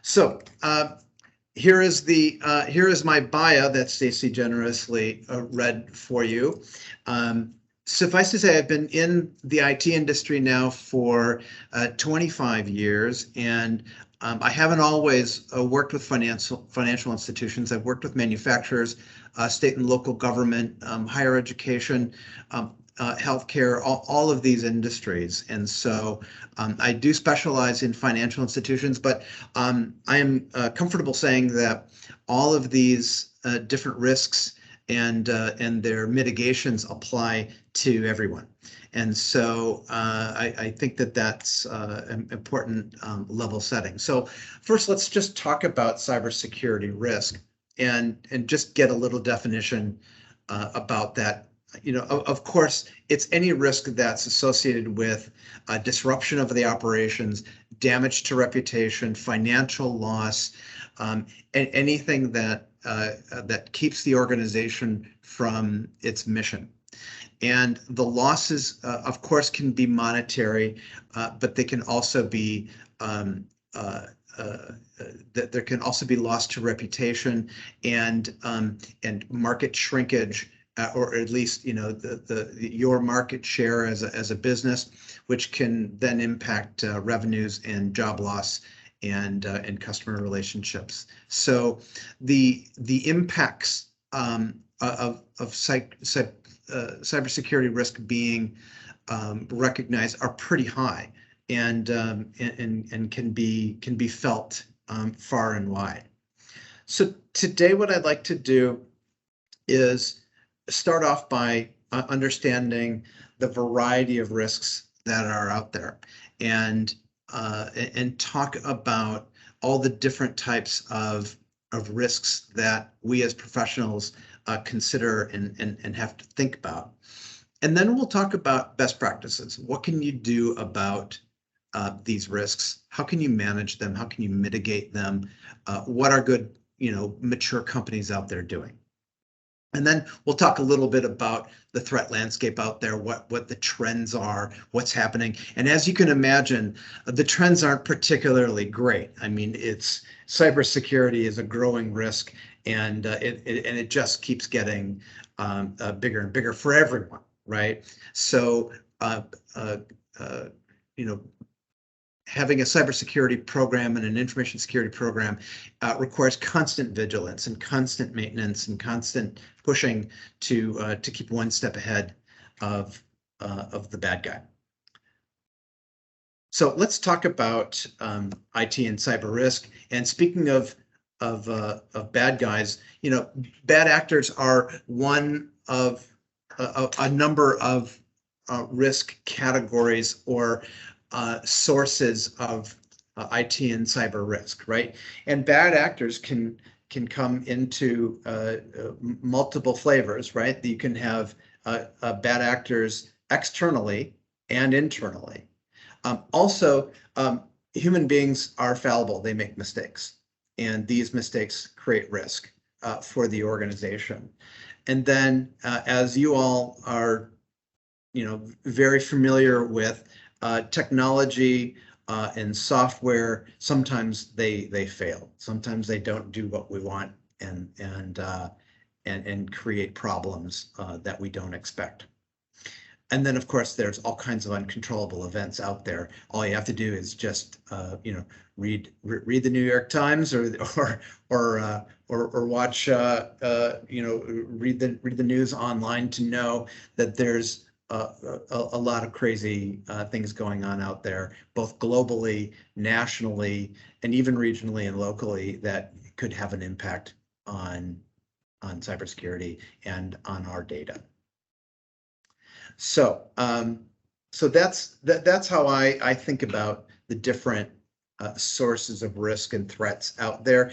So here is my bio that Stacy generously read for you. Suffice to say, I've been in the IT industry now for 25 years, and I haven't always worked with financial institutions. I've worked with manufacturers, state and local government, higher education, healthcare, all of these industries. And so I do specialize in financial institutions, but I am comfortable saying that all of these different risks and their mitigations apply to everyone. And so I think that that's an important level setting. So first, let's just talk about cybersecurity risk and just get a little definition about that. You know, of course, it's any risk that's associated with disruption of the operations, damage to reputation, financial loss, and anything that that keeps the organization from its mission. And the losses, of course, can be monetary, but they can also be there can also be loss to reputation and market shrinkage. Or at least, you know, your market share as a business, which can then impact revenues and job loss and customer relationships. So the impacts of cybersecurity risk being recognized are pretty high and can be felt far and wide. So today, what I'd like to do is start off by understanding the variety of risks that are out there and talk about all the different types of risks that we as professionals consider and have to think about. And then we'll talk about best practices. What can you do about these risks? How can you manage them? How can you mitigate them? What are good, you know, mature companies out there doing? And then we'll talk a little bit about the threat landscape out there, what the trends are, what's happening. And as you can imagine, the trends aren't particularly great. I mean, cybersecurity is a growing risk, and it just keeps getting bigger and bigger for everyone, right? So, you know, having a cybersecurity program and an information security program requires constant vigilance and constant maintenance and constant pushing to keep one step ahead of the bad guy. So let's talk about IT and cyber risk. And speaking of bad guys, you know, bad actors are one of a number of risk categories or sources of IT and cyber risk, right? And bad actors can come into multiple flavors, right? You can have bad actors externally and internally. Also, human beings are fallible. They make mistakes, and these mistakes create risk for the organization. And then, as you all are, you know, very familiar with, technology and software, sometimes they fail. Sometimes they don't do what we want and create problems that we don't expect. And then, of course, there's all kinds of uncontrollable events out there. All you have to do is just you know, read the New York Times or watch you know, read the news online to know that there's a lot of crazy things going on out there, both globally, nationally, and even regionally and locally, that could have an impact on cybersecurity and on our data. So so that's how I think about the different sources of risk and threats out there.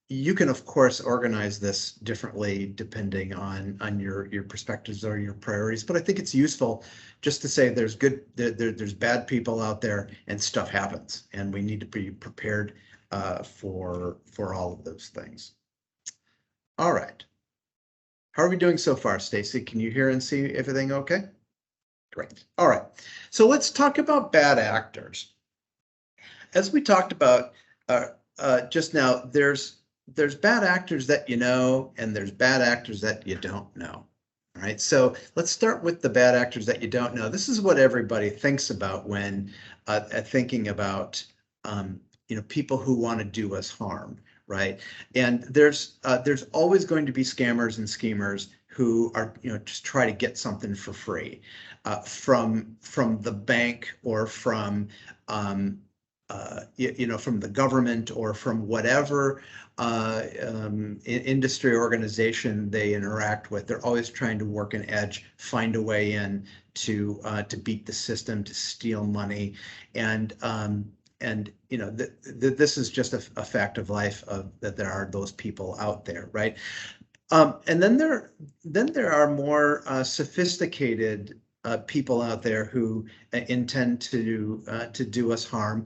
You can, of course, organize this differently depending on your perspectives or your priorities, but I think it's useful just to say there's bad people out there and stuff happens, and we need to be prepared for all of those things. All right. How are we doing so far, Stacy? Can you hear and see everything okay? Great. All right. So let's talk about bad actors. As we talked about just now, there's bad actors that you know, and there's bad actors that you don't know. All right, so let's start with the bad actors that you don't know. This is what everybody thinks about when thinking about people who want to do us harm, right? And there's always going to be scammers and schemers who are just try to get something for free from the bank or from from the government or from whatever industry organization they interact with. They're always trying to work an edge, find a way in to beat the system, to steal money, and this is just a fact of life that there are those people out there, right? And then there are more sophisticated people out there who intend to do us harm.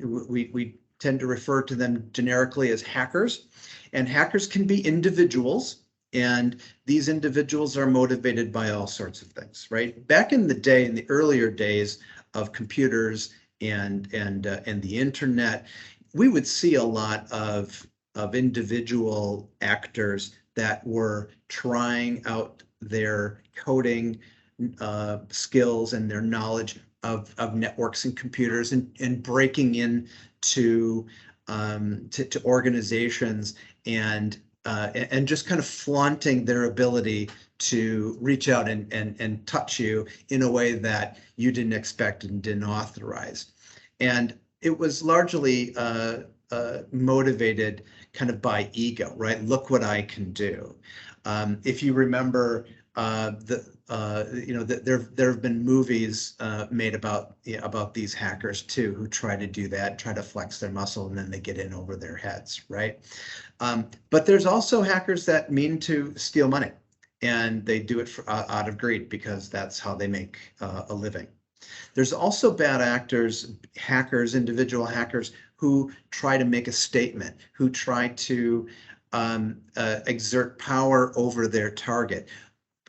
We tend to refer to them generically as hackers, and hackers can be individuals, and these individuals are motivated by all sorts of things, right? Back in the day, in the earlier days of computers and the internet, we would see a lot of individual actors that were trying out their coding skills and their knowledge of networks and computers and breaking in to organizations and just kind of flaunting their ability to reach out and touch you in a way that you didn't expect and didn't authorize. And it was largely motivated kind of by ego, right? Look what I can do. If you remember, there have been movies made about these hackers too, who try to do that, try to flex their muscle, and then they get in over their heads, right? But there's also hackers that mean to steal money, and they do it out of greed because that's how they make a living. There's also bad actors, hackers, individual hackers who try to make a statement, who try to exert power over their target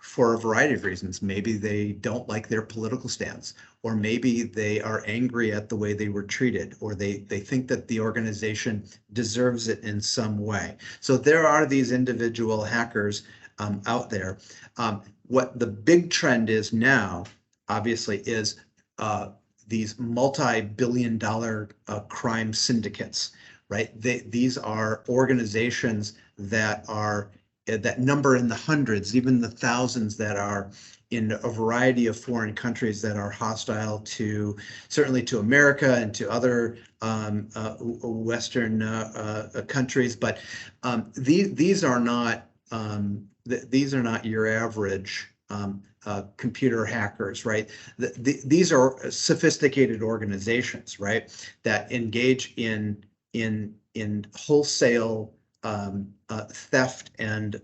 for a variety of reasons. Maybe they don't like their political stance, or maybe they are angry at the way they were treated, or they think that the organization deserves it in some way. So there are these individual hackers out there. What the big trend is now, obviously, is these multi-billion-dollar crime syndicates, right? These are organizations that number in the hundreds, even the thousands, that are in a variety of foreign countries that are hostile to, certainly to America and to other Western countries. But these are not your average computer hackers, right? These are sophisticated organizations, right, that engage in wholesale theft and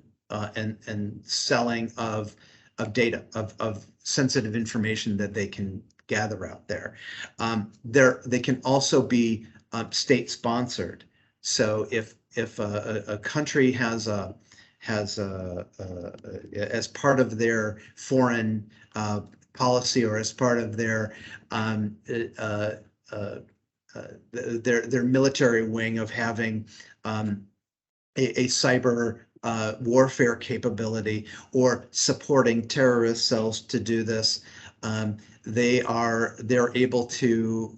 selling of data, of sensitive information that they can gather out there. They can also be state sponsored. So if a country has as part of their foreign policy, or as part of their military wing of having a cyber warfare capability, or supporting terrorist cells to do this, they're able to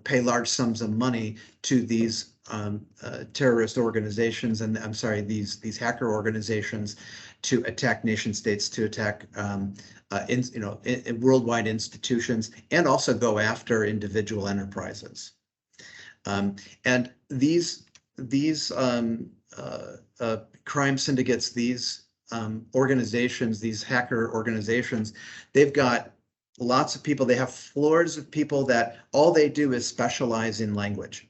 pay large sums of money to these terrorist organizations, and I'm sorry, these hacker organizations, to attack nation states, to attack worldwide institutions, and also go after individual enterprises. And these crime syndicates, these organizations, these hacker organizations, they've got lots of people. They have floors of people that all they do is specialize in language,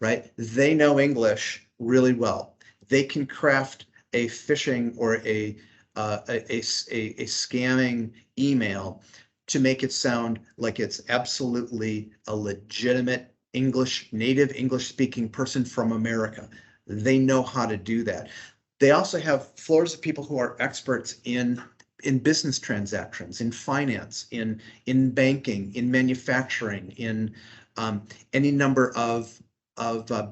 right? They know English really well. They can craft a phishing or a scamming email to make it sound like it's absolutely a legitimate native English speaking person from America. They know how to do that. They also have floors of people who are experts in business transactions, in finance, in banking, in manufacturing, in any number of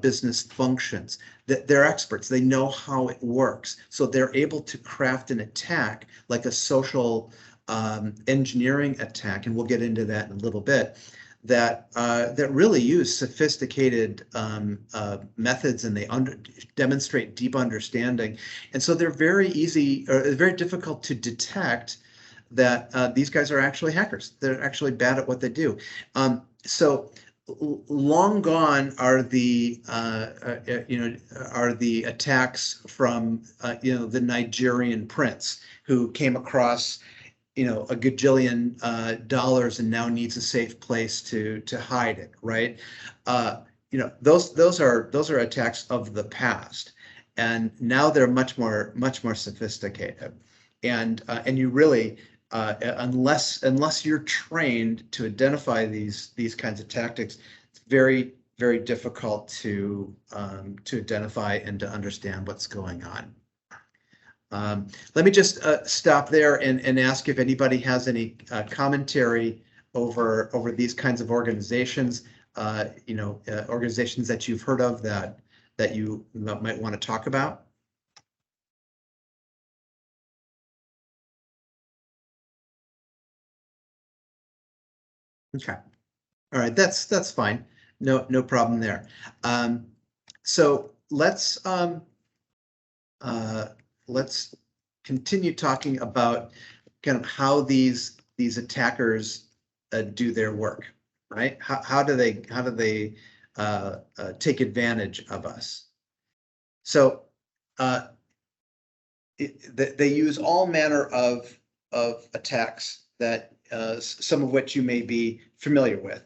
business functions. That they're experts. They know how it works, so they're able to craft an attack like a social engineering attack, and we'll get into that in a little bit. That really use sophisticated methods, and they demonstrate deep understanding, and so they're very easy, or very difficult to detect that these guys are actually hackers. They're actually bad at what they do. So long gone are the attacks from the Nigerian prince who came across a gajillion dollars and now needs a safe place to hide it, right? Those are attacks of the past, and now they're much more sophisticated, and you really unless you're trained to identify these kinds of tactics, it's very difficult to identify and to understand what's going on. Let me just stop there and ask if anybody has any commentary over these kinds of organizations, organizations that you've heard of that you might want to talk about. Okay. All right, that's fine. No problem there. So let's continue talking about kind of how these attackers do their work, right? How do they take advantage of us? So they use all manner of attacks that some of which you may be familiar with.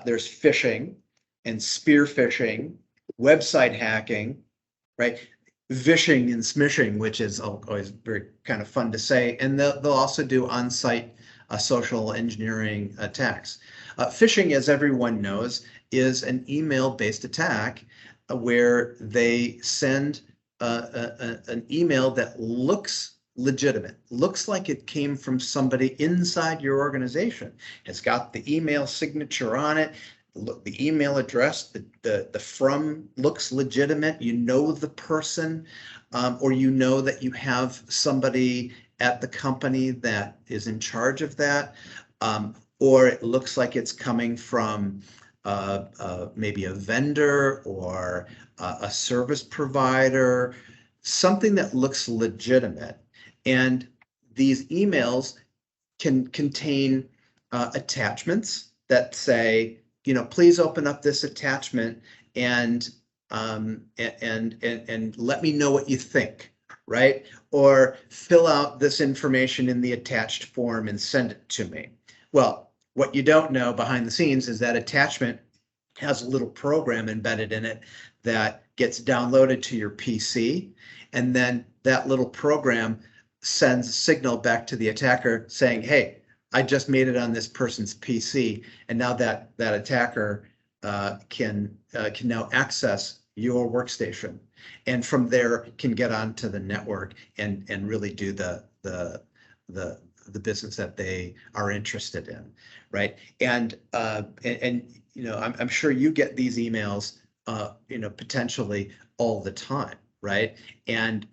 There's phishing and spearfishing, website hacking, right? Vishing and smishing, which is always very kind of fun to say. And they'll also do on-site social engineering attacks. Phishing, as everyone knows, is an email-based attack where they send an email that looks legitimate, looks like it came from somebody inside your organization. It's got the email signature on it, the email address, the from looks legitimate. You know the person, or you know that you have somebody at the company that is in charge of that, or it looks like it's coming from maybe a vendor or a service provider, something that looks legitimate. And these emails can contain attachments that say, please open up this attachment and let me know what you think, right? Or fill out this information in the attached form and send it to me. Well, what you don't know behind the scenes is that attachment has a little program embedded in it that gets downloaded to your PC, and then that little program sends a signal back to the attacker saying, hey, I just made it on this person's PC, and now that attacker can now access your workstation, and from there can get onto the network and really do the business that they are interested in, right? And I'm sure you get these emails, potentially all the time, right? And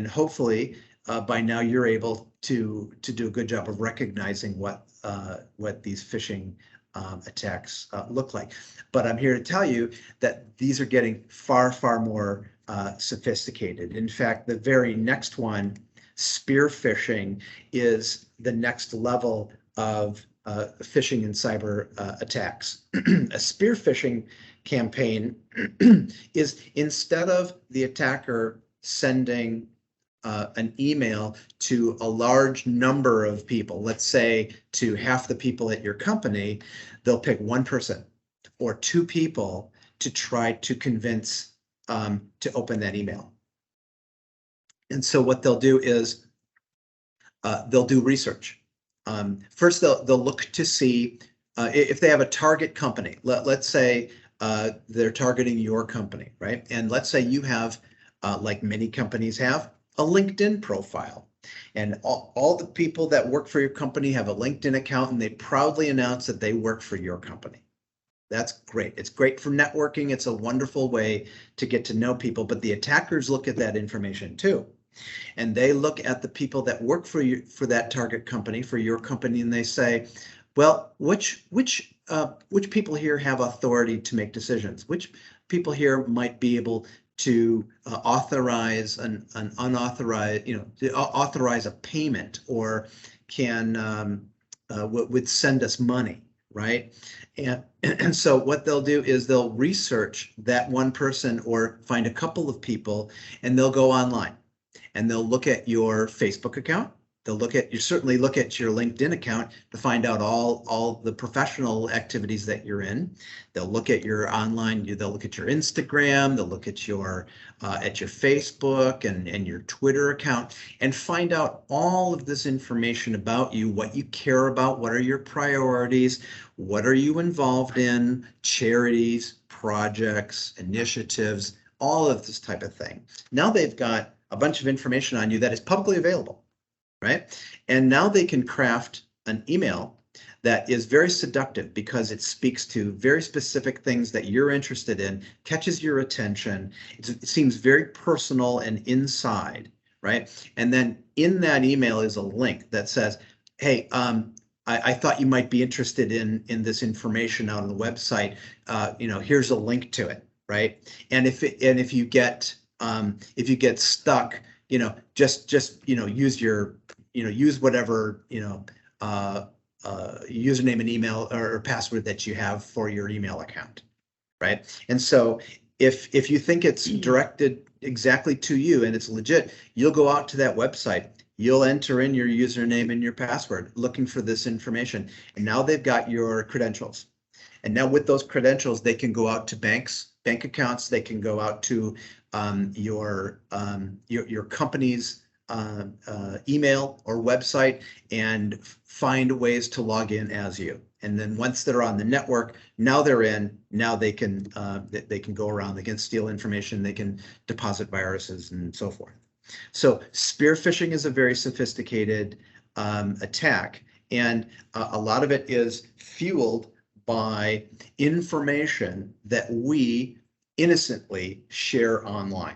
hopefully by now you're able to do a good job of recognizing what these phishing attacks look like. But I'm here to tell you that these are getting far more sophisticated. In fact, the very next one, spearfishing, is the next level of phishing and cyber attacks. A spearfishing campaign is, instead of the attacker sending an email to a large number of people, let's say to half the people at your company, they'll pick one person or two people to try to convince to open that email. And so what they'll do is they'll do research. First, they'll look to see if they have a target company. Let's say they're targeting your company, right? And let's say you have, like many companies have, a LinkedIn profile. And all the people that work for your company have a LinkedIn account, and they proudly announce that they work for your company, That's great. It's great for networking. It's a wonderful way to get to know people, but the attackers look at that information too. And they look at the people that work for you, for that target company, for your company, and they say, well, which people here have authority to make decisions? Which people here might be able to authorize an unauthorized, authorize a payment, or can would send us money, right? And so what they'll do is they'll research that one person or find a couple of people, and they'll go online and they'll look at your Facebook account. They'll certainly look at your LinkedIn account to find out all the professional activities that you're in. They'll look at your online, they'll look at your Instagram, they'll look at your Facebook and your Twitter account, and find out all of this information about you, what you care about, what are your priorities, what are you involved in, charities, projects, initiatives, all of this type of thing. Now they've got a bunch of information on you that is publicly available. Right? And now they can craft an email that is very seductive because it speaks to very specific things that you're interested in, catches your attention. It seems very personal and inside, right? And then in that email is a link that says, hey, I thought you might be interested in this information out on the website. Here's a link to it, right? And if you get stuck, just use whatever username and email or password that you have for your email account, right? And so if you think it's directed exactly to you and it's legit, you'll go out to that website, you'll enter in your username and your password looking for this information, and now they've got your credentials. And now with those credentials, they can go out to bank accounts, they can go out to your company's email or website and find ways to log in as you. And then once they're on the network, now they're in. Now they can go around. They can steal information. They can deposit viruses and so forth. So spearfishing is a very sophisticated attack, and a lot of it is fueled by information that we innocently share online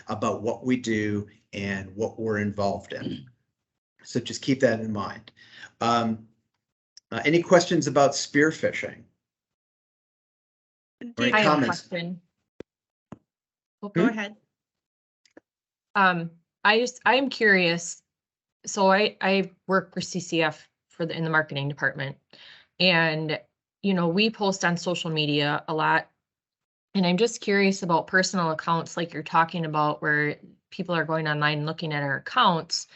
about what we do and what we're involved in. So just keep that in mind. Any questions about spearfishing? Or any I have a comments? question. Well, go ahead. I'm curious. So I work for CCF in the marketing department, and we post on social media a lot. And I'm just curious about personal accounts like you're talking about, where people are going online and looking at our accounts.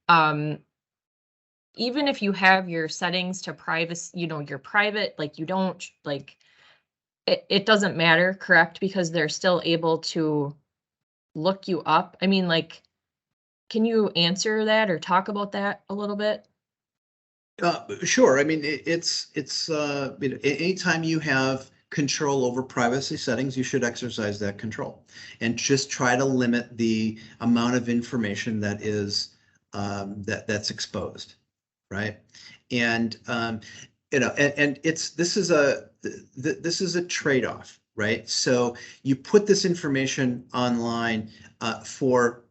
Even if you have your settings to privacy, your private, like you don't, like it doesn't matter, correct? Because they're still able to look you up. I mean, like, can you answer that or talk about that a little bit? Sure. I mean, it's anytime you have control over privacy settings, you should exercise that control and just try to limit the amount of information that is that's exposed, right? And this is a trade-off, right? So you put this information online for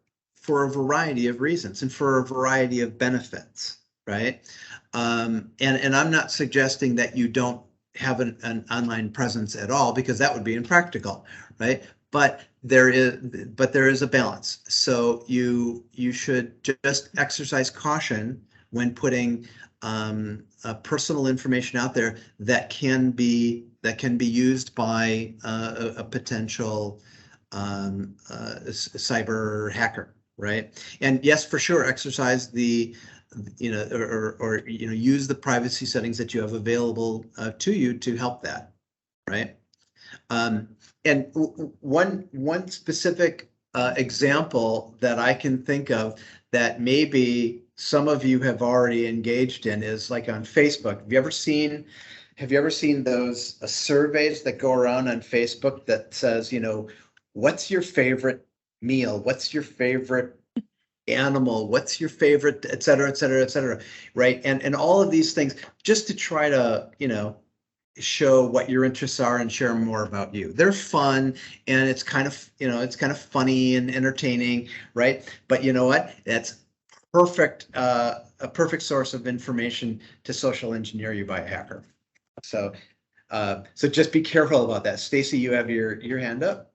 a variety of reasons and for a variety of benefits, right? And I'm not suggesting that you don't have an online presence at all, because that would be impractical, right? But there is a balance. So you should just exercise caution when putting personal information out there that can be used by a potential cyber hacker, right? And yes, for sure, exercise the use the privacy settings that you have available to you to help that, right? And one specific example that I can think of that maybe some of you have already engaged in is like on Facebook. Have you ever seen those surveys that go around on Facebook that says, what's your favorite meal? What's your favorite animal? What's your favorite, et cetera, et cetera, et cetera, right? And all of these things, just to try to, show what your interests are and share more about you. They're fun, and it's kind of, it's kind of funny and entertaining, right? But you know what? That's perfect, a perfect source of information to social engineer you by a hacker. So, so just be careful about that. Stacy, you have your hand up.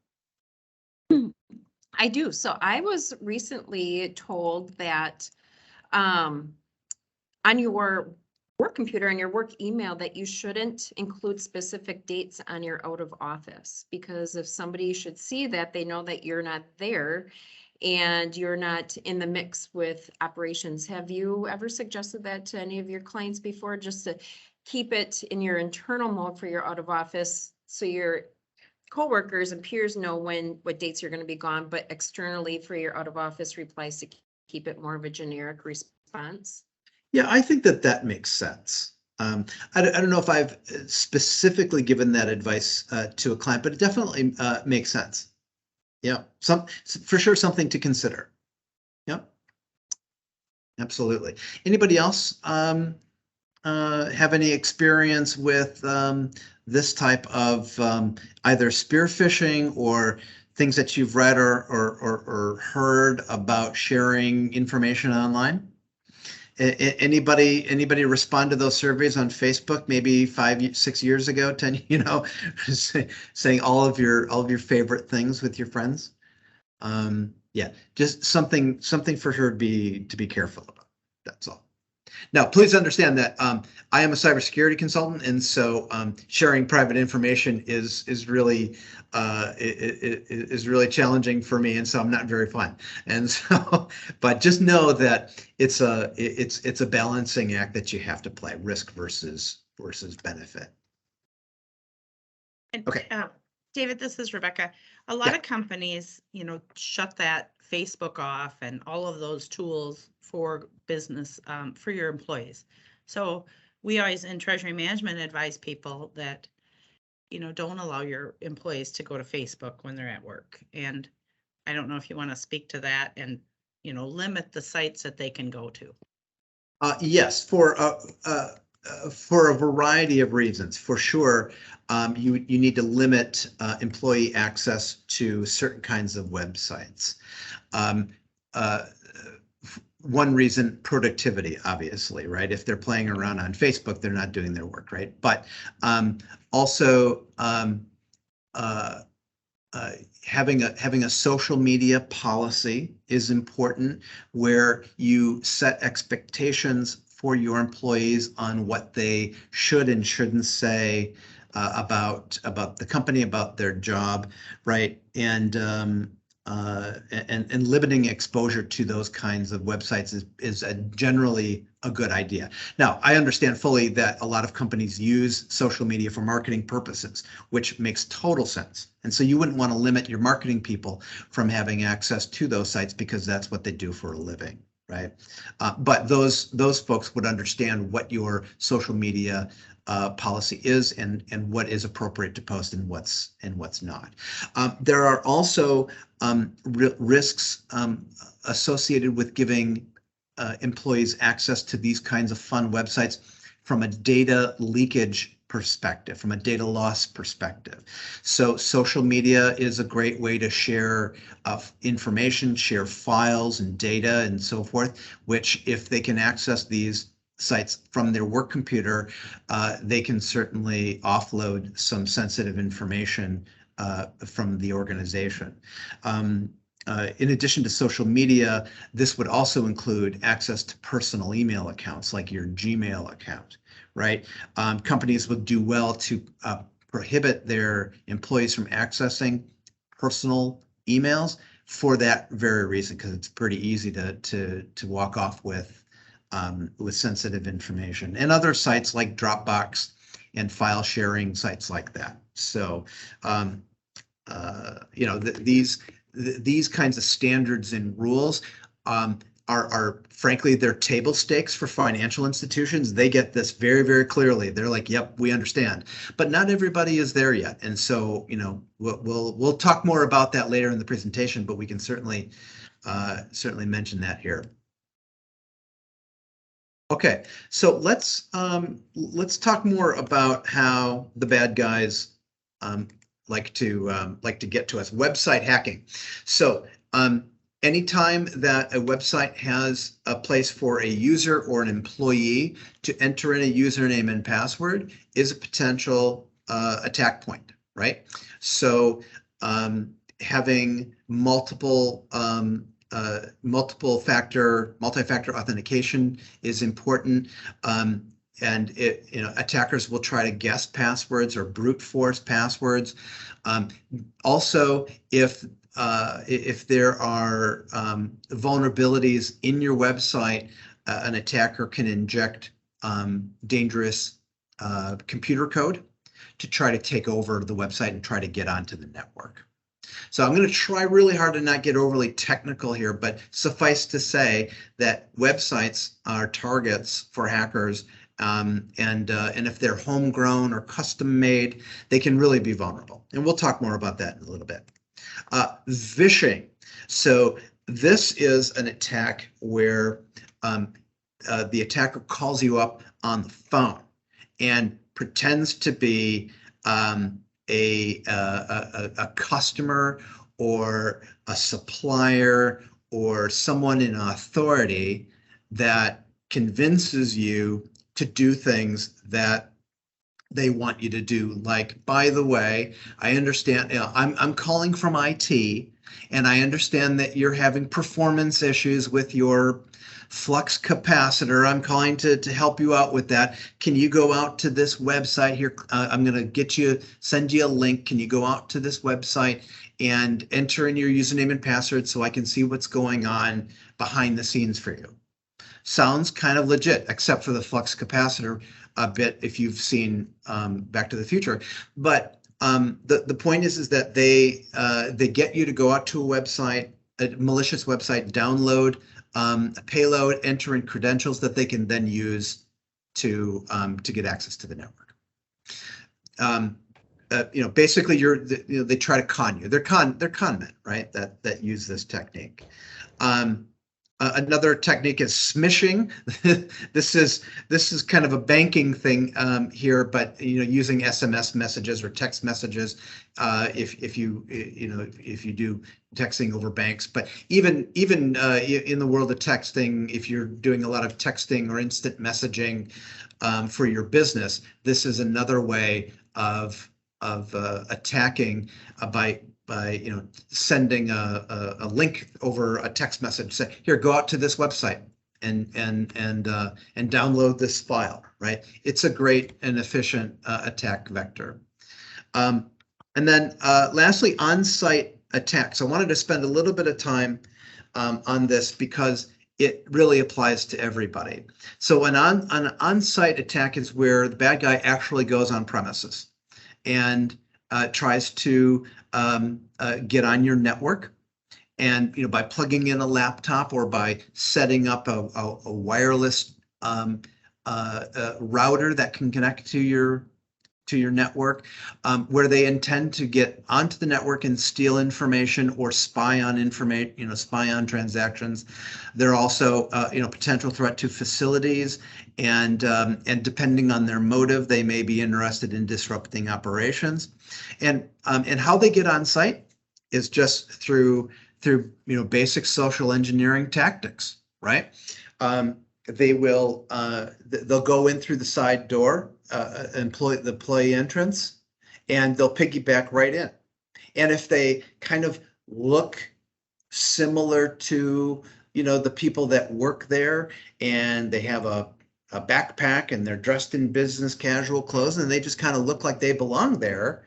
I do. So I was recently told that on your work computer and your work email that you shouldn't include specific dates on your out of office, because if somebody should see that, they know that you're not there and you're not in the mix with operations. Have you ever suggested that to any of your clients before, just to keep it in your internal mode for your out of office so your coworkers and peers know what dates you're going to be gone, but externally for your out of office replies to keep it more of a generic response? Yeah, I think that makes sense. I don't know if I've specifically given that advice to a client, but it definitely makes sense. Yeah, for sure, something to consider. Yep, absolutely. Anybody else have any experience with this type of either spear phishing or things that you've read or heard about sharing information online? Anybody respond to those surveys on Facebook maybe 5, 6 years ago, 10, saying all of your favorite things with your friends? Yeah, just something for her to be careful about. That's all. Now, please understand that I am a cybersecurity consultant, and so sharing private information is really is really challenging for me, and so I'm not very fun. And so, but just know that it's a balancing act that you have to play, risk versus benefit. And, okay, David, this is Rebecca. A lot of companies, shut that Facebook off and all of those tools for business, for your employees. So we always in treasury management advise people that, don't allow your employees to go to Facebook when they're at work. And I don't know if you want to speak to that and, limit the sites that they can go to. Yes, for a variety of reasons. For sure, you need to limit employee access to certain kinds of websites. One reason, productivity, obviously, right? If they're playing around on Facebook, they're not doing their work, right? But also having a social media policy is important, where you set expectations for your employees on what they should and shouldn't say about the company, about their job, right? And limiting exposure to those kinds of websites is generally a good idea. Now, I understand fully that a lot of companies use social media for marketing purposes, which makes total sense. And so you wouldn't want to limit your marketing people from having access to those sites because that's what they do for a living, right? But those folks would understand what your social media policy is and what is appropriate to post and what's not. There are also risks associated with giving employees access to these kinds of fun websites from a data leakage perspective, from a data loss perspective. So social media is a great way to share information, share files and data and so forth, which if they can access these sites from their work computer, they can certainly offload some sensitive information from the organization. In addition to social media, this would also include access to personal email accounts like your Gmail account, right? Companies would do well to prohibit their employees from accessing personal emails for that very reason, because it's pretty easy to walk off with sensitive information, and other sites like Dropbox and file sharing sites like that. So, these kinds of standards and rules are frankly, they're table stakes for financial institutions. They get this very, very clearly. They're like, yep, we understand. But not everybody is there yet. And so, we'll talk more about that later in the presentation, but we can certainly mention that here. Okay, so let's talk more about how the bad guys like to get to us. Website hacking. So anytime that a website has a place for a user or an employee to enter in a username and password is a potential attack point, right? So having multi-factor authentication is important. And attackers will try to guess passwords or brute force passwords. Also, if there are vulnerabilities in your website, an attacker can inject dangerous computer code to try to take over the website and try to get onto the network. So I'm going to try really hard to not get overly technical here, but suffice to say that websites are targets for hackers, and if they're homegrown or custom made, they can really be vulnerable. And we'll talk more about that in a little bit. Phishing. So this is an attack where the attacker calls you up on the phone and pretends to be a customer or a supplier or someone in authority that convinces you to do things that they want you to do. Like, by the way, I understand, I'm calling from IT, and I understand that you're having performance issues with your flux capacitor. I'm calling to help you out with that. Can you go out to this website here? I'm going to send you a link. Can you go out to this website and enter in your username and password so I can see what's going on behind the scenes for you? Sounds kind of legit, except for the flux capacitor bit if you've seen Back to the Future. But the point is that they get you to go out to a website, a malicious website, download a payload, enter in credentials that they can then use to get access to the network. Basically, they try to con you. They're con men, right? That use this technique. Another technique is smishing. This is kind of a banking thing here, but using SMS messages or text messages if you do texting over banks. But even in the world of texting, if you're doing a lot of texting or instant messaging for your business, this is another way of attacking by sending a link over a text message. Say, here, go out to this website and download this file. Right? It's a great and efficient attack vector. And then lastly, on-site attacks. I wanted to spend a little bit of time on this because it really applies to everybody. So an on-site attack is where the bad guy actually goes on premises and tries to get on your network, and by plugging in a laptop or by setting up a wireless router that can connect to your network, where they intend to get onto the network and steal information or spy on information, spy on transactions. They're also potential threat to facilities, and depending on their motive, they may be interested in disrupting operations. And how they get on site is just through basic social engineering tactics, right? They'll go in through the side door, employee entrance, and they'll piggyback right in. And if they kind of look similar to the people that work there, and they have a backpack and they're dressed in business casual clothes and they just kind of look like they belong there,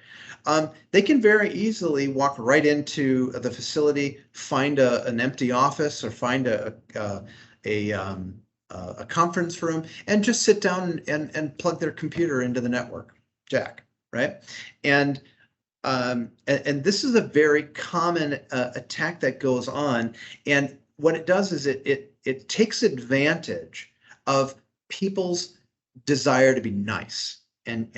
they can very easily walk right into the facility, find an empty office or find a conference room and just sit down and plug their computer into the network jack, right? And this is a very common attack that goes on. And what it does is it takes advantage of people's desire to be nice and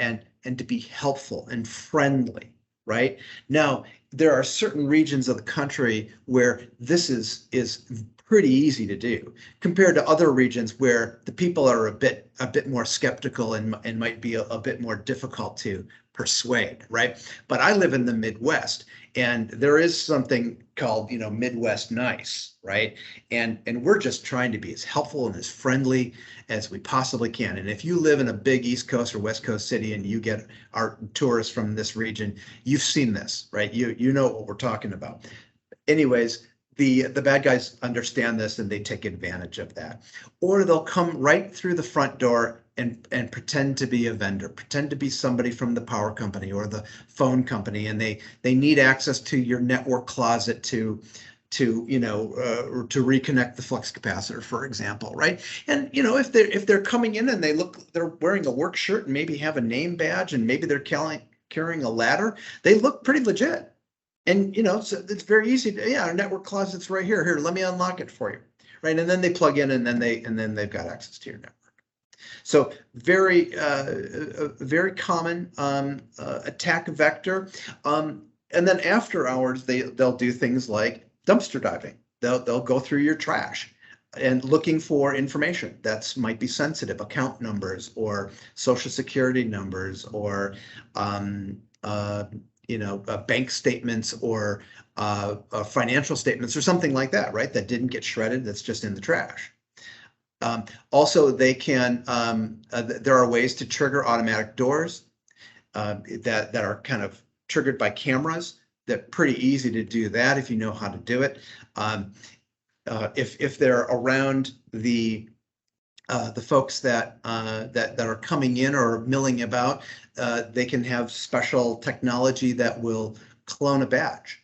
to be helpful and friendly, right? Now, there are certain regions of the country where this is pretty easy to do compared to other regions where the people are a bit more skeptical and might be a bit more difficult to persuade, right? But I live in the Midwest, and there is something called, Midwest nice, right? And we're just trying to be as helpful and as friendly as we possibly can. And if you live in a big East Coast or West Coast city and you get our tourists from this region, you've seen this, right? You know what we're talking about. Anyways, the bad guys understand this and they take advantage of that. Or they'll come right through the front door and pretend to be a vendor, pretend to be somebody from the power company or the phone company, and they need access to your network closet to reconnect the flux capacitor, for example, right? And if they're coming in and they're wearing a work shirt and maybe have a name badge and maybe they're carrying a ladder, they look pretty legit. And so it's very easy to, our network closet's right here. Here, let me unlock it for you, right? And then they plug in, and then they've got access to your network. So very very common attack vector. And then after hours, they'll do things like dumpster diving. They'll go through your trash and looking for information that might be sensitive, account numbers or social security numbers or bank statements or financial statements or something like that, right? That didn't get shredded, that's just in the trash. Also, they can, there are ways to trigger automatic doors that are kind of triggered by cameras. That pretty easy to do that if you know how to do it. If they're around the folks that are coming in or milling about, they can have special technology that will clone a badge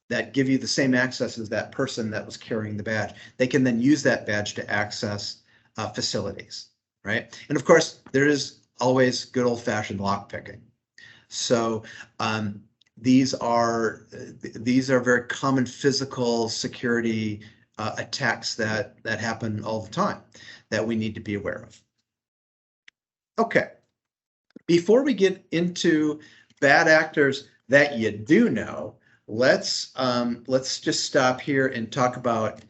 that give you the same access as that person that was carrying the badge. They can then use that badge to access facilities, right? And of course, there is always good old-fashioned lockpicking. So these are very common physical security attacks that happen all the time that we need to be aware of. Okay, before we get into bad actors that you do know, let's just stop here and talk about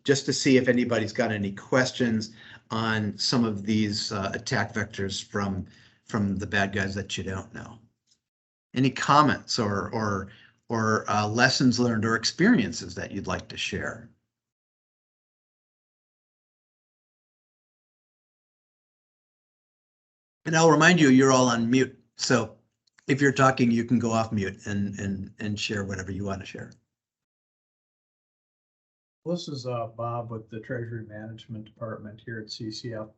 just to see if anybody's got any questions on some of these attack vectors from the bad guys that you don't know. Any comments or lessons learned or experiences that you'd like to share? And I'll remind you, you're all on mute. So if you're talking, you can go off mute and share whatever you want to share. This is Bob with the Treasury Management Department here at CCF.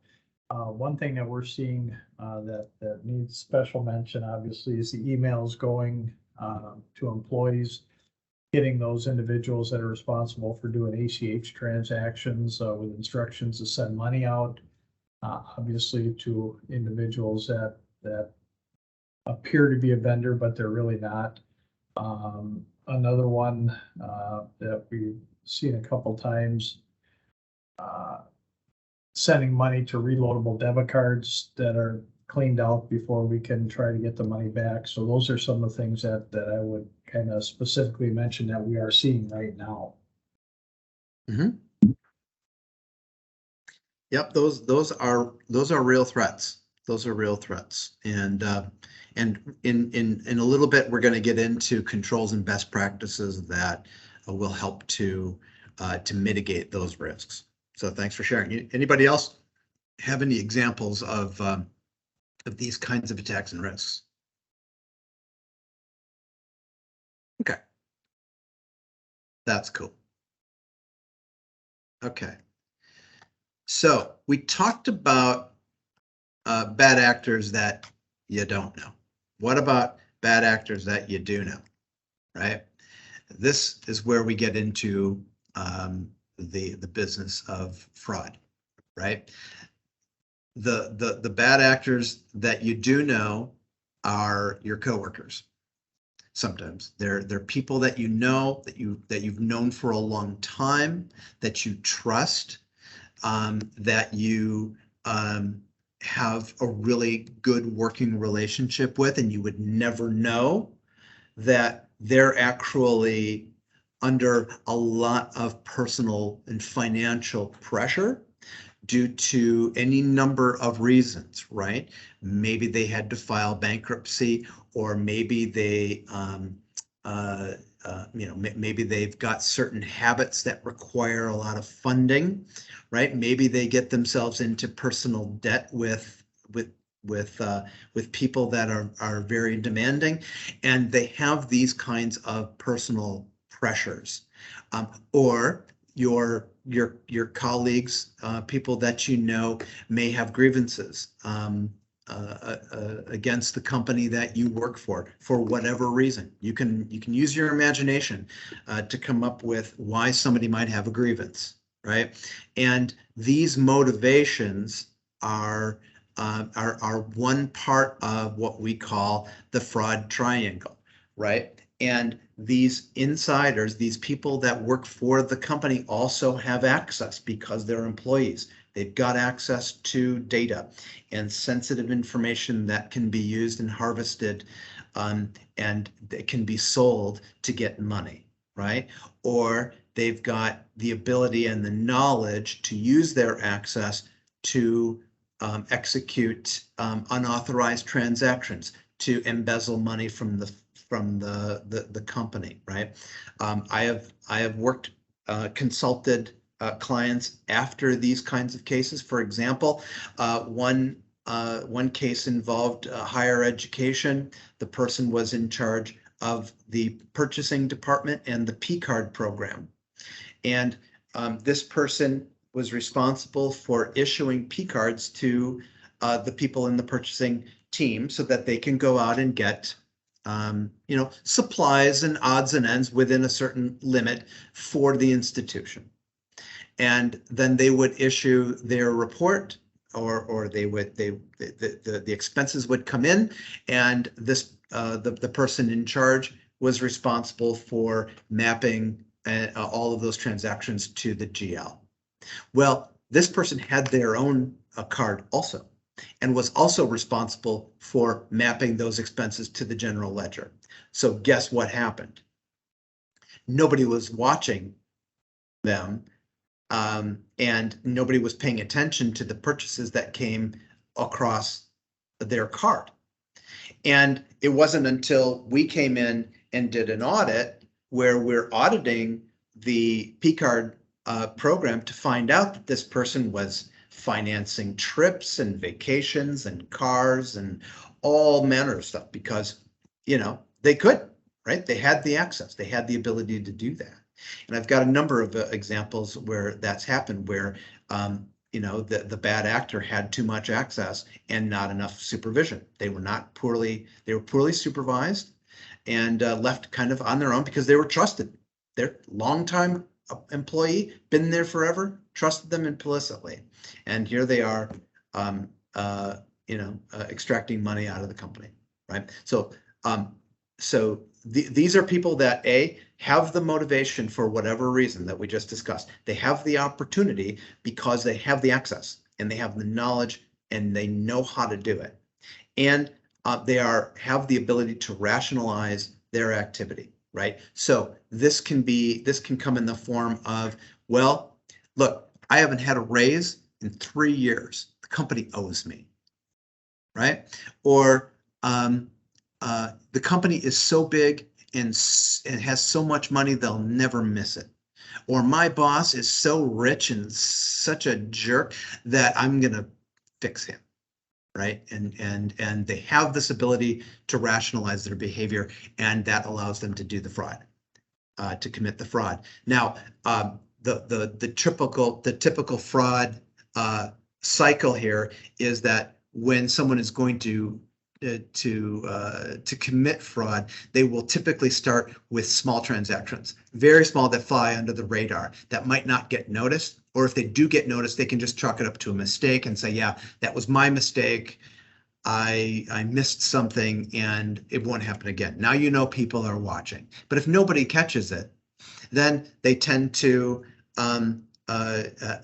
One thing that we're seeing that needs special mention, obviously, is the emails going to employees, getting those individuals that are responsible for doing ACH transactions with instructions to send money out, obviously to individuals that appear to be a vendor, but they're really not. Another one that we've seen a couple times, sending money to reloadable debit cards that are cleaned out before we can try to get the money back. So those are some of the things that I would kind of specifically mention that we are seeing right now. Mm-hmm. Yep, those are real threats. Those are real threats, and in a little bit we're going to get into controls and best practices that will help to mitigate those risks. So thanks for sharing. Anybody else have any examples of these kinds of attacks and risks? Okay, that's cool. Okay, so we talked about bad actors that you don't know. What about bad actors that you do know, right? This is where we get into the business of fraud, right? The bad actors that you do know are your coworkers. Sometimes they're people that you know, that you've known for a long time, that you trust, that you have a really good working relationship with, and you would never know that they're actually under a lot of personal and financial pressure due to any number of reasons, right? Maybe they had to file bankruptcy, or maybe they, maybe they've got certain habits that require a lot of funding, right? Maybe they get themselves into personal debt with people that are very demanding, and they have these kinds of personal pressures, or your colleagues, people that you know, may have grievances against the company that you work for whatever reason. You can use your imagination to come up with why somebody might have a grievance, right? And these motivations are one part of what we call the fraud triangle, right? And these insiders, these people that work for the company, also have access because they're employees. They've got access to data and sensitive information that can be used and harvested, and it can be sold to get money, right? Or they've got the ability and the knowledge to use their access to execute unauthorized transactions, to embezzle money from the company, right? I have worked, consulted clients after these kinds of cases. For example, one case involved higher education. The person was in charge of the purchasing department and the P card program, and this person was responsible for issuing P cards to the people in the purchasing team so that they can go out and get supplies and odds and ends within a certain limit for the institution. And then they would issue their report, or the expenses would come in, and this the person in charge was responsible for mapping all of those transactions to the GL. Well, this person had their own card also, and was also responsible for mapping those expenses to the general ledger. So guess what happened? Nobody was watching them, and nobody was paying attention to the purchases that came across their card. And it wasn't until we came in and did an audit, where we're auditing the P card program, to find out that this person was financing trips and vacations and cars and all manner of stuff, because they could, right? They had the access, they had the ability to do that. And I've got a number of examples where that's happened, where the bad actor had too much access and not enough supervision. They were poorly supervised, and left kind of on their own because they were trusted. They're longtime employee, been there forever, trusted them implicitly, and here they are, extracting money out of the company, right? So, these are people that have the motivation for whatever reason that we just discussed. They have the opportunity because they have the access and they have the knowledge and they know how to do it, and they have the ability to rationalize their activity. Right. So this can come in the form of, well, look, I haven't had a raise in 3 years. The company owes me. Right. Or the company is so big and has so much money, they'll never miss it. Or my boss is so rich and such a jerk that I'm going to fix him. Right. And they have this ability to rationalize their behavior, and that allows them to do the fraud, to commit the fraud. Now, the typical fraud cycle here is that when someone is going to commit fraud, they will typically start with small transactions, very small, that fly under the radar, that might not get noticed. Or if they do get noticed, they can just chalk it up to a mistake and say, yeah, that was my mistake. I missed something and it won't happen again. Now people are watching. But if nobody catches it, then they tend to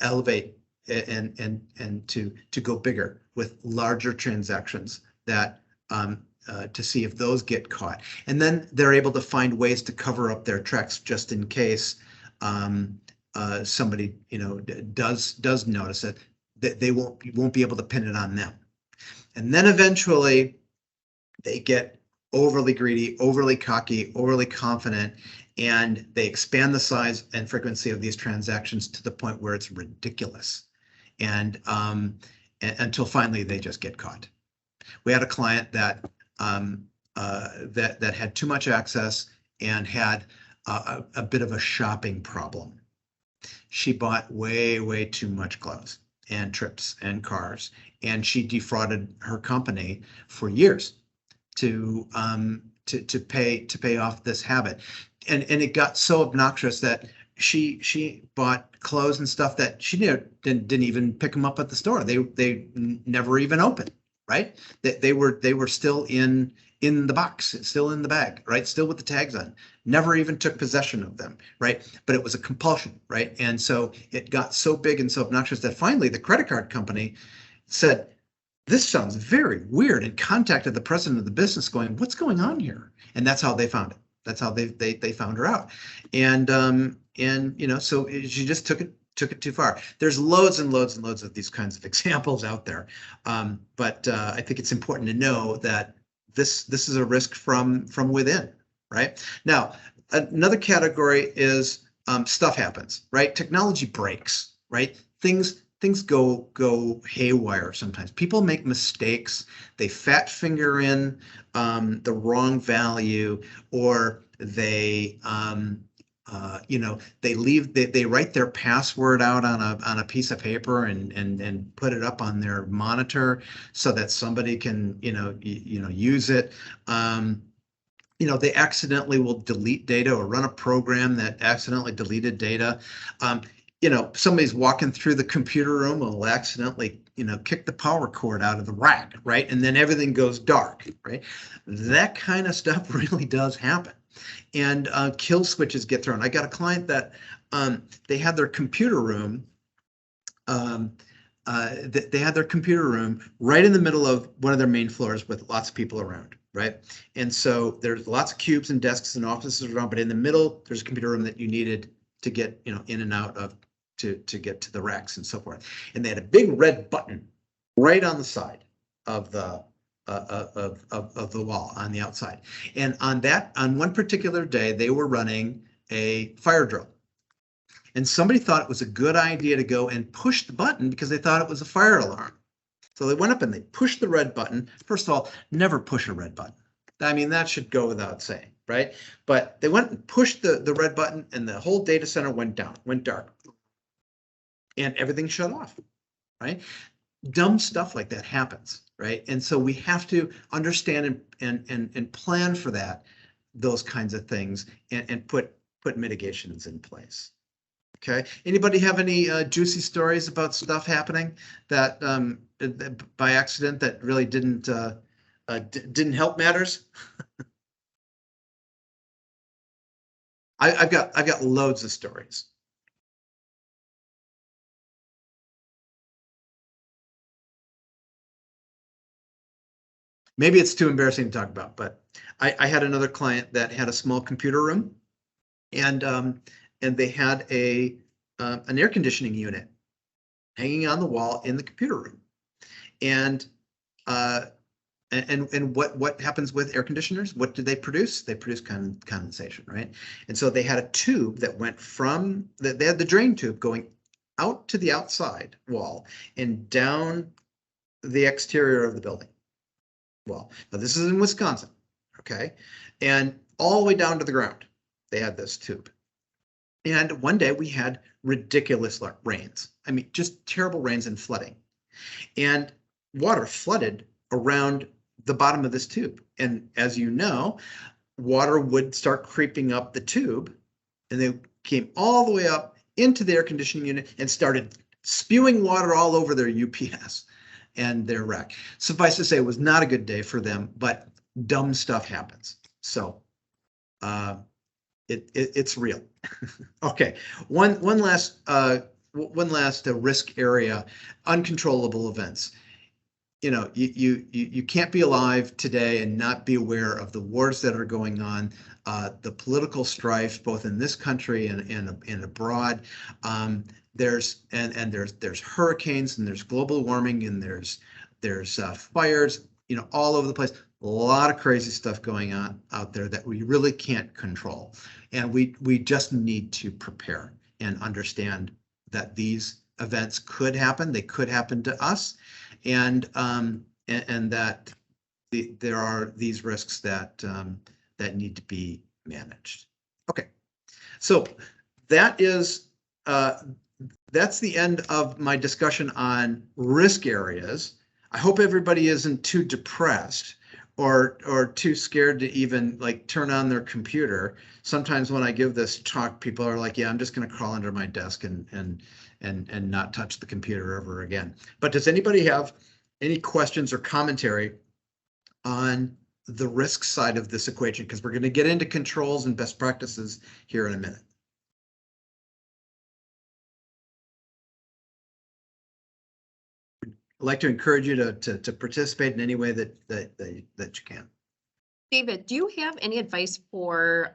elevate and to go bigger with larger transactions that to see if those get caught. And then they're able to find ways to cover up their tracks just in case somebody, does notice it, that they won't be able to pin it on them. And then eventually they get overly greedy, overly cocky, overly confident, and they expand the size and frequency of these transactions to the point where it's ridiculous. And until finally they just get caught. We had a client that that had too much access and had a bit of a shopping problem. She bought way too much clothes and trips and cars, and she defrauded her company for years to pay off this habit. And it got so obnoxious that she bought clothes and stuff that she didn't even pick them up at the store. They never even opened, right? They were still in the box, still in the bag, right? Still with the tags on. Never even took possession of them, right? But it was a compulsion, right? And so it got so big and so obnoxious that finally the credit card company said, "This sounds very weird," and contacted the president of the business going, "What's going on here?" And that's how they found it. That's how they found her out. And so she just took it too far. There's loads and loads and loads of these kinds of examples out there. But I think it's important to know that this is a risk from within, right? Now, another category is stuff happens, right? Technology breaks, right? Things go haywire sometimes. People make mistakes. They fat finger in the wrong value, or they they write their password out on a piece of paper and put it up on their monitor so that somebody can use it. They accidentally will delete data or run a program that accidentally deleted data. Somebody's walking through the computer room and will accidentally, kick the power cord out of the rack, right? And then everything goes dark, right? That kind of stuff really does happen. And kill switches get thrown. I got a client that they had their computer room. They had their computer room right in the middle of one of their main floors with lots of people around, right? And so there's lots of cubes and desks and offices around, but in the middle, there's a computer room that you needed to get in and out of to get to the racks and so forth. And they had a big red button right on the side of the wall on the outside. And on one particular day, they were running a fire drill. And somebody thought it was a good idea to go and push the button because they thought it was a fire alarm. So they went up and they pushed the red button. First of all, never push a red button. I mean, that should go without saying, right? But they went and pushed the red button and the whole data center went dark. And everything shut off, right? Dumb stuff like that happens, right? And so we have to understand and plan for those kinds of things and put mitigations in place. Okay. Anybody have any juicy stories about stuff happening that by accident that really didn't help matters? I've got loads of stories. Maybe it's too embarrassing to talk about, but I had another client that had a small computer room, and they had an air conditioning unit hanging on the wall in the computer room. And what happens with air conditioners? What do they produce? They produce condensation, right? And so they had a tube that went they had the drain tube going out to the outside wall and down the exterior of the building wall. Now this is in Wisconsin, okay? And all the way down to the ground, they had this tube. And one day we had ridiculous rains. I mean, just terrible rains and flooding. And water flooded around the bottom of this tube. And as you know, water would start creeping up the tube, and they came all the way up into the air conditioning unit and started spewing water all over their UPS and their rack. Suffice to say, it was not a good day for them, but dumb stuff happens. So it's real. Okay, one last risk area: uncontrollable events. you know, you can't be alive today and not be aware of the wars that are going on, the political strife, both in this country and abroad. There's hurricanes, and there's global warming, and there's fires, you know, all over the place. A lot of crazy stuff going on out there that we really can't control. And we just need to prepare and understand that these events could happen. They could happen to us. And that there are these risks that that need to be managed. Okay, so that is that's the end of my discussion on risk areas. I hope everybody isn't too depressed or too scared to even like turn on their computer. Sometimes when I give this talk, people are like, yeah, I'm just going to crawl under my desk and not touch the computer ever again. But does anybody have any questions or commentary on the risk side of this equation? Because we're going to get into controls and best practices here in a minute. I'd like to encourage you to participate in any way that you can. David, do you have any advice for,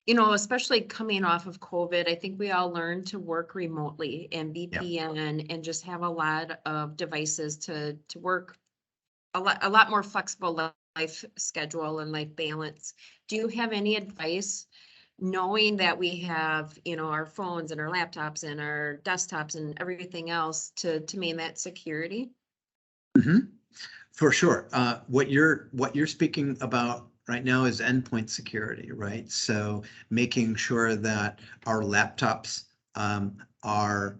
you know, especially coming off of COVID? I think we all learned to work remotely and VPN and just have a lot of devices to work a lot more flexible life schedule and life balance. Do you have any advice, knowing that we have, you know, our phones and our laptops and our desktops and everything else to maintain that security? Mm-hmm. For sure. What you're speaking about right now is endpoint security, right? So making sure that our laptops are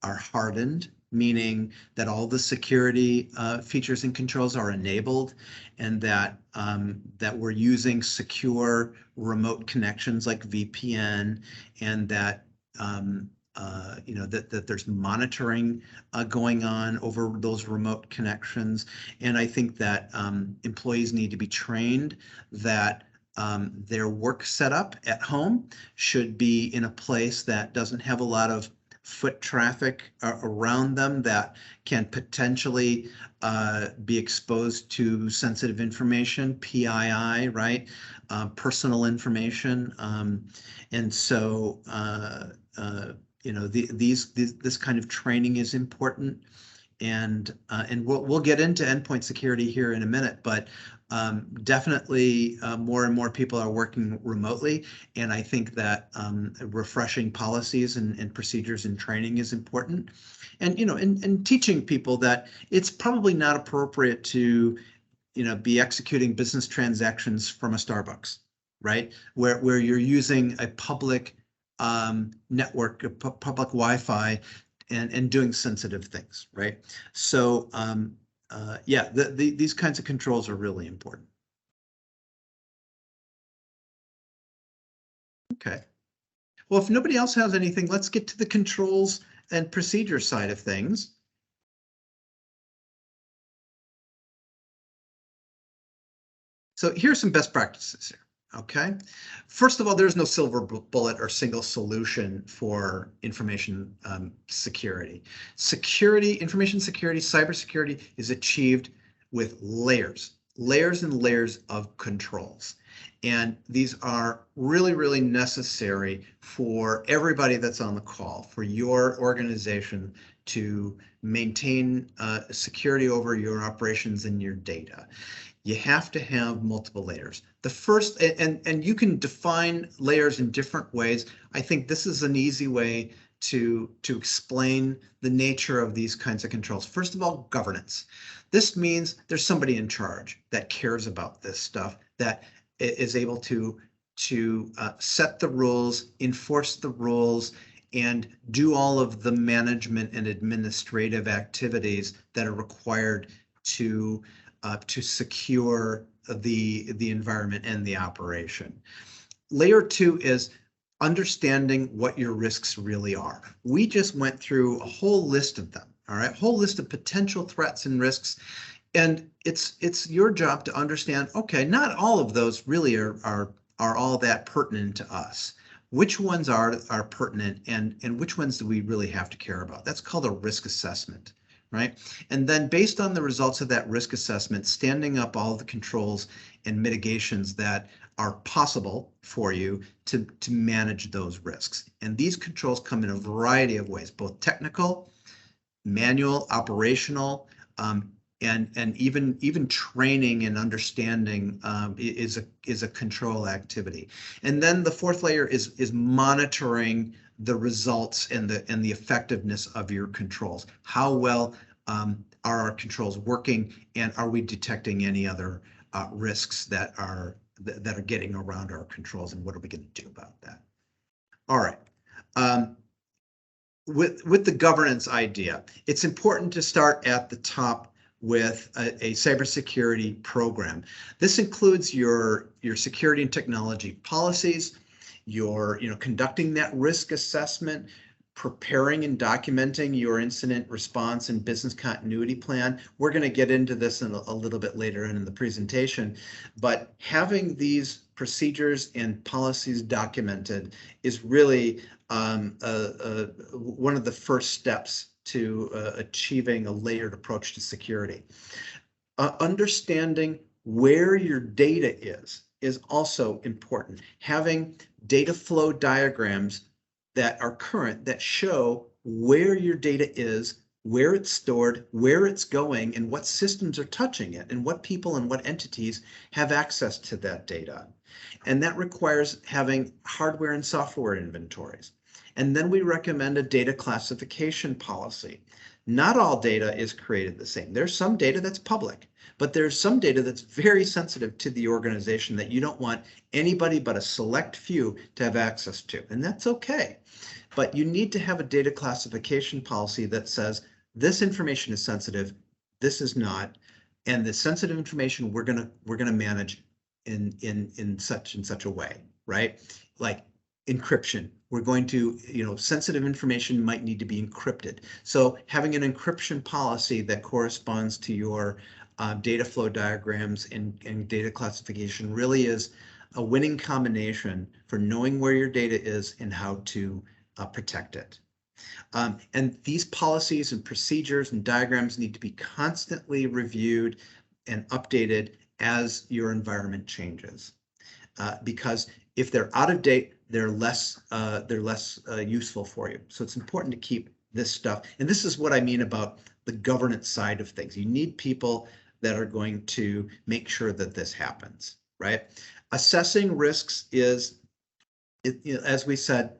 hardened, meaning that all the security features and controls are enabled, and that that we're using secure remote connections like VPN, and that you know, that there's monitoring going on over those remote connections. And I think that employees need to be trained that their work setup at home should be in a place that doesn't have a lot of foot traffic around them that can potentially be exposed to sensitive information, PII, right? Personal information. And so you know, this kind of training is important, and we'll get into endpoint security here in a minute, but definitely more and more people are working remotely, and I think that refreshing policies and procedures and training is important, and you know, and teaching people that it's probably not appropriate to, you know, be executing business transactions from a Starbucks, right? Where you're using a public network, public Wi-Fi, and doing sensitive things, right? So yeah, these kinds of controls are really important. Okay. Well, if nobody else has anything, let's get to the controls and procedure side of things. So here's some best practices here. Okay. First of all, there's no silver bullet or single solution for information security. Information security, cybersecurity is achieved with layers and layers of controls. And these are really, really necessary for everybody that's on the call, for your organization to maintain security over your operations and your data. You have to have multiple layers. The first, and you can define layers in different ways. I think this is an easy way to explain the nature of these kinds of controls. First of all, governance. This means there's somebody in charge that cares about this stuff, that is able to set the rules, enforce the rules, and do all of the management and administrative activities that are required to secure the environment and the operation. Layer 2 is understanding what your risks really are. We just went through a whole list of them, all right? Whole list of potential threats and risks. And it's your job to understand, okay, not all of those really are all that pertinent to us. Which ones are pertinent, and which ones do we really have to care about? That's called a risk assessment, right? And then based on the results of that risk assessment, standing up all the controls and mitigations that are possible for you to manage those risks. And these controls come in a variety of ways, both technical, manual, operational, and even training and understanding is a control activity. And then the fourth layer is monitoring the results and the effectiveness of your controls. How well are our controls working, and are we detecting any other risks that are getting around our controls, and what are we going to do about that? All right. With the governance idea, it's important to start at the top with a cybersecurity program. This includes your security and technology policies, your conducting that risk assessment, preparing and documenting your incident response and business continuity plan. We're going to get into this in a little bit later in the presentation, but having these procedures and policies documented is really one of the first steps to achieving a layered approach to security. Understanding where your data is also important. Having data flow diagrams that are current, that show where your data is, where it's stored, where it's going, and what systems are touching it, and what people and what entities have access to that data. And that requires having hardware and software inventories. And then we recommend a data classification policy. Not all data is created the same. There's some data that's public, but there's some data that's very sensitive to the organization that you don't want anybody but a select few to have access to, and that's okay. But you need to have a data classification policy that says this information is sensitive, this is not, and the sensitive information we're gonna manage in such a way, right? Like encryption. We're going to, sensitive information might need to be encrypted. So having an encryption policy that corresponds to your data flow diagrams and data classification really is a winning combination for knowing where your data is and how to protect it. And these policies and procedures and diagrams need to be constantly reviewed and updated as your environment changes. Because if they're out of date, they're less useful for you. So it's important to keep this stuff. And this is what I mean about the governance side of things. You need people that are going to make sure that this happens, right? Assessing risks is, as we said,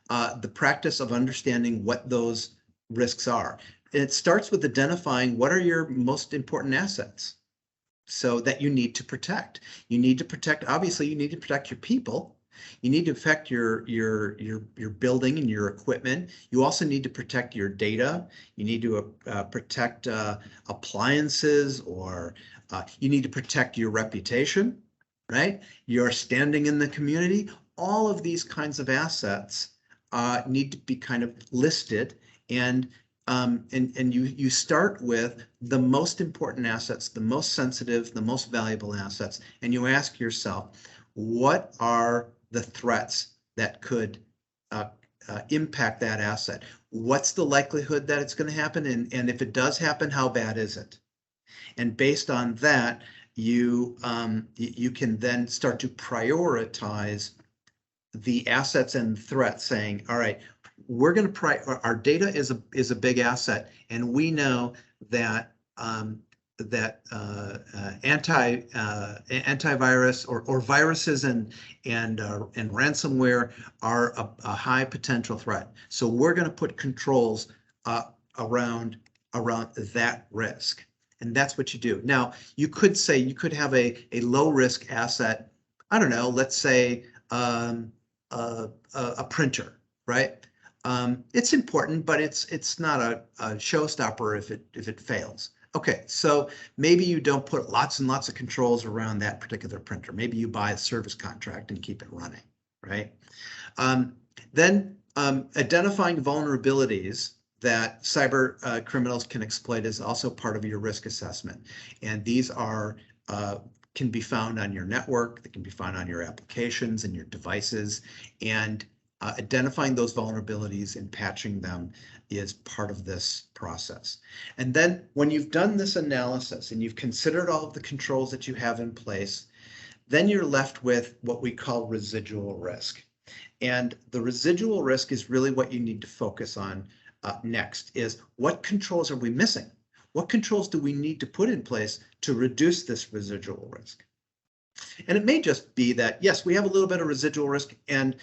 the practice of understanding what those risks are. And it starts with identifying what are your most important assets, so that you need to protect. You need to protect, obviously, you need to protect your people. You need to protect your building and your equipment. You also need to protect your data. You need to protect appliances, or you need to protect your reputation, right? Your standing in the community. All of these kinds of assets need to be kind of listed, and you start with the most important assets, the most sensitive, the most valuable assets, and you ask yourself, what are the threats that could impact that asset? What's the likelihood that it's going to happen? And if it does happen, how bad is it? And based on that, you can then start to prioritize the assets and threats, saying, all right, we're going to our data is a big asset, and we know that antivirus or viruses and ransomware are a high potential threat. So we're going to put controls around that risk, and that's what you do. Now, you could say you could have a low risk asset. I don't know. Let's say a printer, right? It's important, but it's not a showstopper if it fails. Okay, so maybe you don't put lots and lots of controls around that particular printer. Maybe you buy a service contract and keep it running, right? Then identifying vulnerabilities that cyber criminals can exploit is also part of your risk assessment. And these are can be found on your network, they can be found on your applications and your devices. And Identifying those vulnerabilities and patching them is part of this process. And then when you've done this analysis and you've considered all of the controls that you have in place, then you're left with what we call residual risk. And the residual risk is really what you need to focus on next, is what controls are we missing? What controls do we need to put in place to reduce this residual risk? And it may just be that, yes, we have a little bit of residual risk, and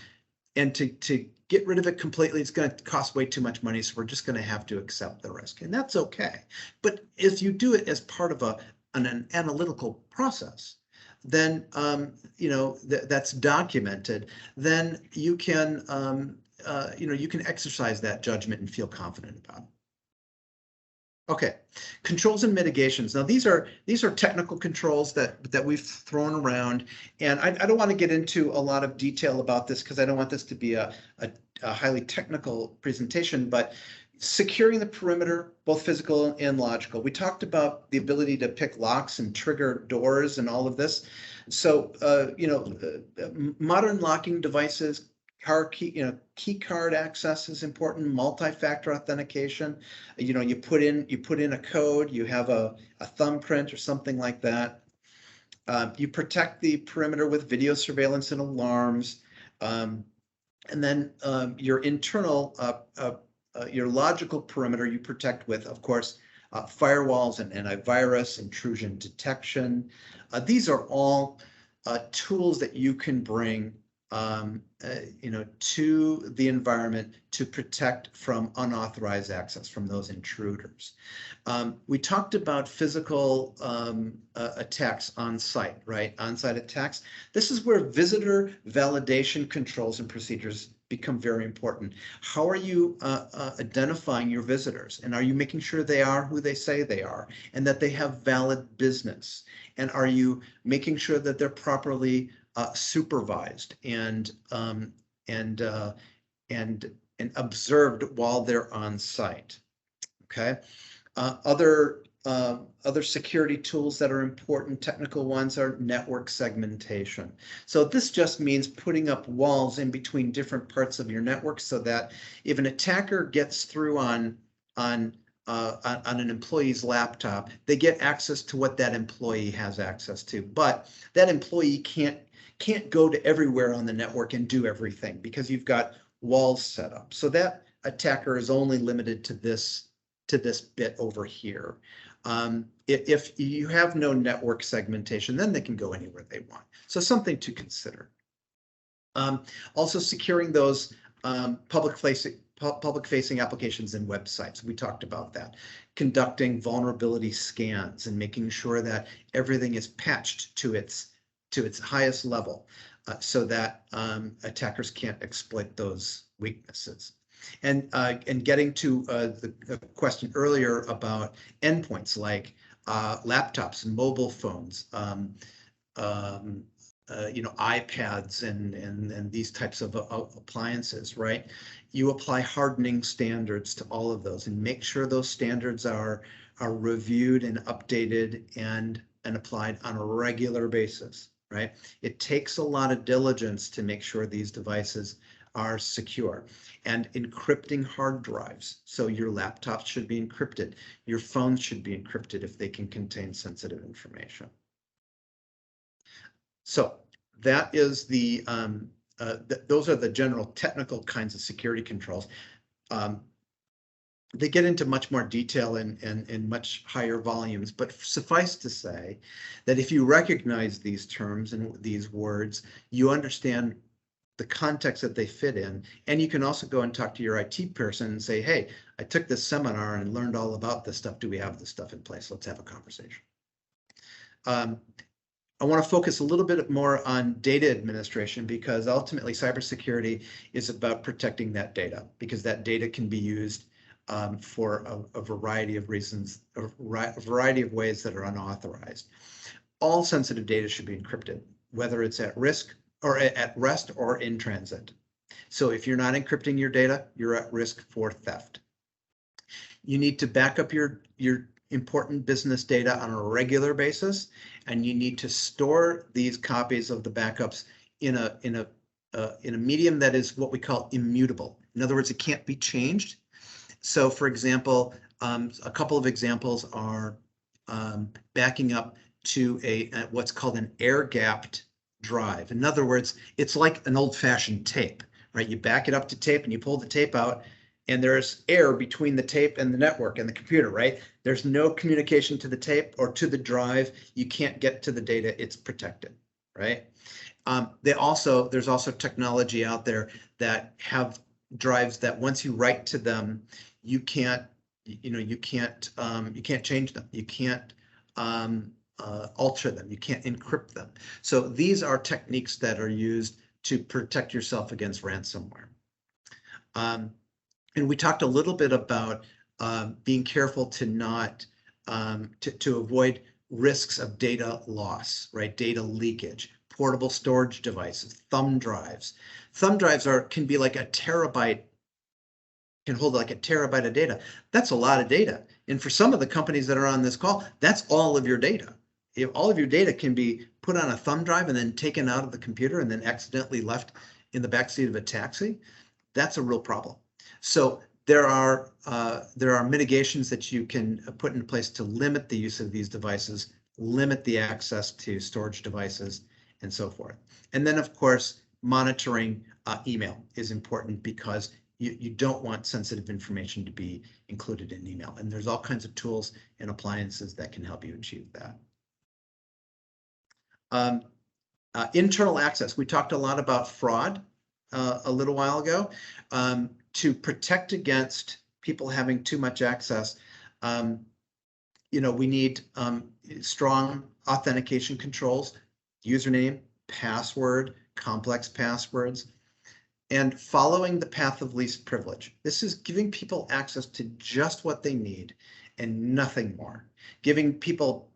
to get rid of it completely, it's going to cost way too much money, so we're just going to have to accept the risk, and that's okay. But if you do it as part of an analytical process, then that's documented, then you can you can exercise that judgment and feel confident about it. Okay, controls and mitigations. Now these are technical controls that we've thrown around, and I don't want to get into a lot of detail about this because I don't want this to be a highly technical presentation, but securing the perimeter, both physical and logical. We talked about the ability to pick locks and trigger doors and all of this. So modern locking devices, key card access is important. Multi-factor authentication. You put in a code. You have a thumbprint or something like that. You protect the perimeter with video surveillance and alarms, and then your internal, your logical perimeter you protect with, of course, firewalls and antivirus, intrusion detection. These are all tools that you can bring to the environment to protect from unauthorized access from those intruders. We talked about physical attacks on site, right? On-site attacks. This is where visitor validation controls and procedures become very important. How are you identifying your visitors? And are you making sure they are who they say they are and that they have valid business? And are you making sure that they're properly supervised and observed while they're on site? Okay. Other security tools that are important, technical ones, are network segmentation. So this just means putting up walls in between different parts of your network so that if an attacker gets through on an employee's laptop, they get access to what that employee has access to. But that employee can't go to everywhere on the network and do everything because you've got walls set up. So that attacker is only limited to this bit over here. If you have no network segmentation, then they can go anywhere they want. So something to consider. Also securing those public-facing applications and websites. We talked about that. Conducting vulnerability scans and making sure that everything is patched to its highest level so that attackers can't exploit those weaknesses. And getting to the question earlier about endpoints like laptops and mobile phones, iPads and these types of appliances, right? You apply hardening standards to all of those and make sure those standards are reviewed and updated and applied on a regular basis, right? It takes a lot of diligence to make sure these devices are secure. And encrypting hard drives. So your laptops should be encrypted. Your phones should be encrypted if they can contain sensitive information. So that is those are the general technical kinds of security controls. They get into much more detail in much higher volumes, but suffice to say that if you recognize these terms and these words, you understand the context that they fit in, and you can also go and talk to your IT person and say, hey, I took this seminar and learned all about this stuff. Do we have this stuff in place? Let's have a conversation. I want to focus a little bit more on data administration because ultimately cybersecurity is about protecting that data because that data can be used for a variety of reasons, a variety of ways that are unauthorized. All sensitive data should be encrypted, whether it's at risk or at rest or in transit. So if you're not encrypting your data, you're at risk for theft. You need to back up your important business data on a regular basis, and you need to store these copies of the backups in a in a medium that is what we call immutable. In other words, it can't be changed. So for example, a couple of examples are backing up to what's called an air-gapped drive. In other words, it's like an old-fashioned tape, right? You back it up to tape and you pull the tape out, and there's air between the tape and the network and the computer, right? There's no communication to the tape or to the drive. You can't get to the data. It's protected, right? There's also technology out there that have drives that once you write to them, you can't change them. You can't alter them. You can't encrypt them. So these are techniques that are used to protect yourself against ransomware. And we talked a little bit about being careful to not to avoid risks of data loss, right? Data leakage, portable storage devices, thumb drives. Thumb drives can be like a terabyte, can hold like a terabyte of data. That's a lot of data. And for some of the companies that are on this call, that's all of your data. If all of your data can be put on a thumb drive and then taken out of the computer and then accidentally left in the backseat of a taxi, that's a real problem. So there are mitigations that you can put in place to limit the use of these devices, limit the access to storage devices, and so forth. And then, of course, monitoring email is important because you don't want sensitive information to be included in email. And there's all kinds of tools and appliances that can help you achieve that. Internal access. We talked a lot about fraud a little while ago. To protect against people having too much access, we need strong authentication controls, username, password, complex passwords, and following the path of least privilege. This is giving people access to just what they need and nothing more. Giving people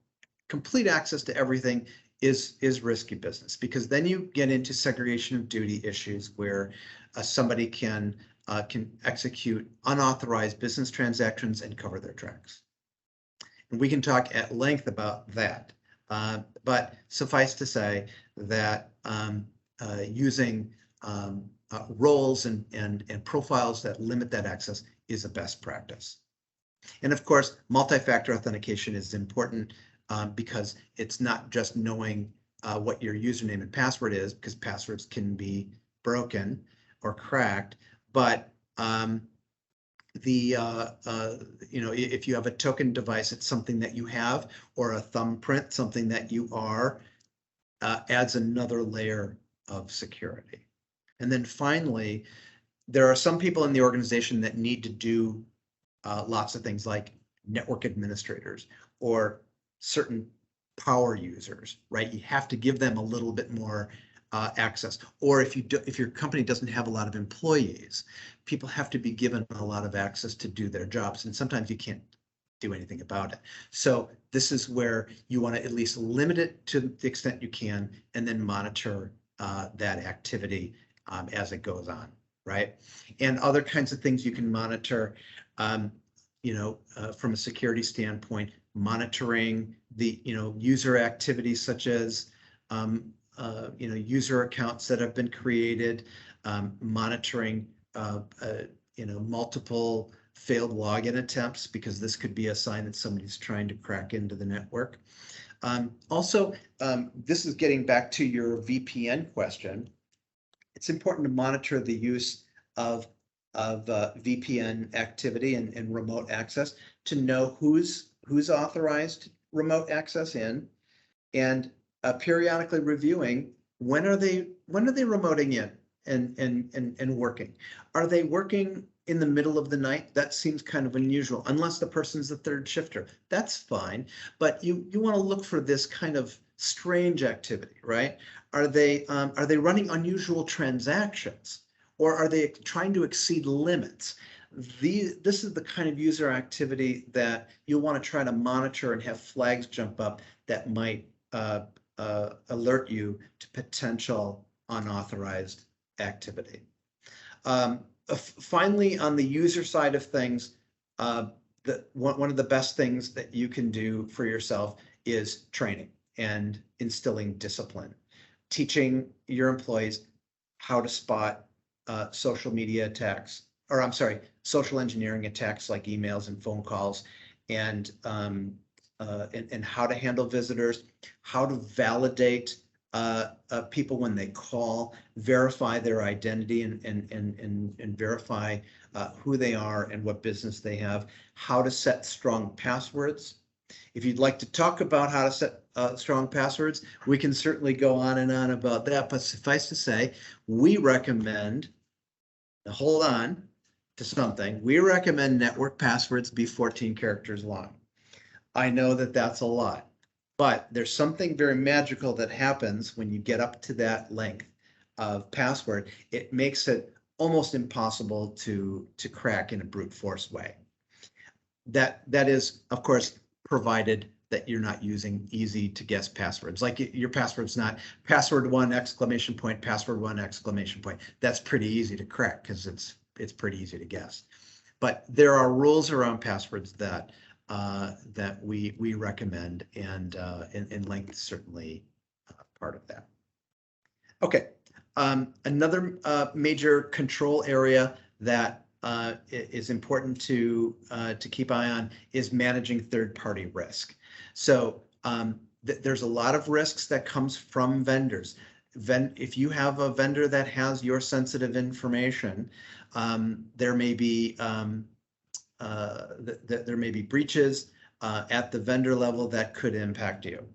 complete access to everything is risky business, because then you get into segregation of duty issues where somebody can execute unauthorized business transactions and cover their tracks. And we can talk at length about that. But suffice to say that using roles and profiles that limit that access is a best practice. And of course, multi-factor authentication is important because it's not just knowing what your username and password is, because passwords can be broken or cracked, but if you have a token device, it's something that you have, or a thumbprint, something that you are, adds another layer of security. And then finally, there are some people in the organization that need to do lots of things like network administrators or certain power users, right? You have to give them a little bit more access. Or if your company doesn't have a lot of employees, people have to be given a lot of access to do their jobs. And sometimes you can't do anything about it. So this is where you want to at least limit it to the extent you can, and then monitor that activity as it goes on, right? And other kinds of things you can monitor, from a security standpoint, monitoring the, user activities such as, user accounts that have been created, monitoring, multiple failed login attempts, because this could be a sign that somebody's trying to crack into the network. Also, this is getting back to your VPN question. It's important to monitor the use of VPN activity and remote access to know who's authorized remote access in, and periodically reviewing when are they remoting in and working. Are they working in the middle of the night? That seems kind of unusual, unless the person's the third shifter. That's fine, but you want to look for this kind of strange activity, right? Are they running unusual transactions, or are they trying to exceed limits? This is the kind of user activity that you'll want to try to monitor and have flags jump up that might alert you to potential unauthorized activity. Finally, on the user side of things, one of the best things that you can do for yourself is training and instilling discipline, teaching your employees how to spot social media attacks, or I'm sorry, social engineering attacks like emails and phone calls, and how to handle visitors, how to validate people when they call, verify their identity and verify who they are and what business they have, how to set strong passwords. If you'd like to talk about how to set strong passwords, we can certainly go on and on about that, but suffice to say, we recommend, hold on to something, we recommend network passwords be 14 characters long. I know that that's a lot, but there's something very magical that happens when you get up to that length of password. It makes it almost impossible to crack in a brute force way. That is, of course, provided that you're not using easy to guess passwords. Like your password's not password 1 exclamation point, password 1 exclamation point. That's pretty easy to crack because it's pretty easy to guess. But there are rules around passwords that we recommend, and length is certainly part of that. Okay, another major control area that is important to keep eye on is managing third-party risk. So there's a lot of risks that comes from vendors. If you have a vendor that has your sensitive information, there may be breaches at the vendor level that could impact you.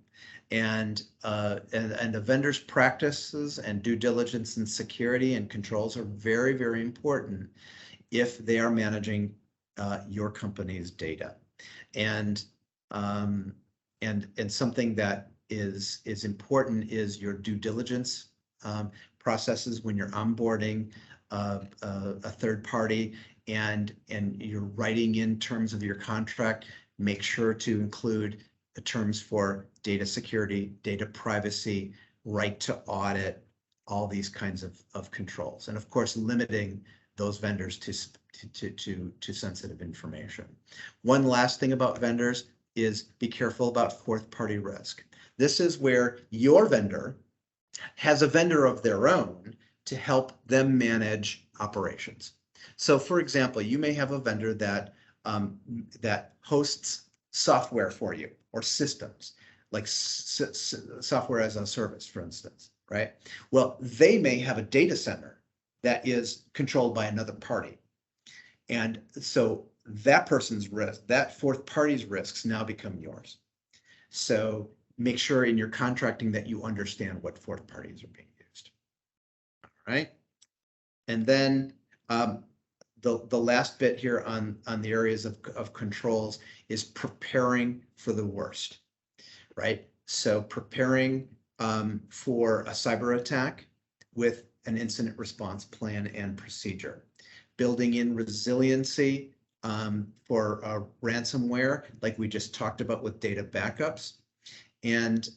And the vendor's practices and due diligence and security and controls are very, very important if they are managing your company's data. And something that is important is your due diligence processes when you're onboarding a third party and you're writing in terms of your contract. Make sure to include the terms for data security, data privacy, right to audit, all these kinds of controls, and of course limiting those vendors to sensitive information. One last thing about vendors is be careful about fourth party risk. This is where your vendor has a vendor of their own to help them manage operations. So for example, you may have a vendor that that hosts software for you or systems, like software as a service, for instance, right? Well, they may have a data center that is controlled by another party. And so that person's risk, that fourth party's risks now become yours. So make sure in your contracting that you understand what fourth parties are being used. All right. And then the last bit here on the areas of controls is preparing for the worst, right? So preparing for a cyber attack with an incident response plan and procedure, building in resiliency for ransomware, like we just talked about with data backups, and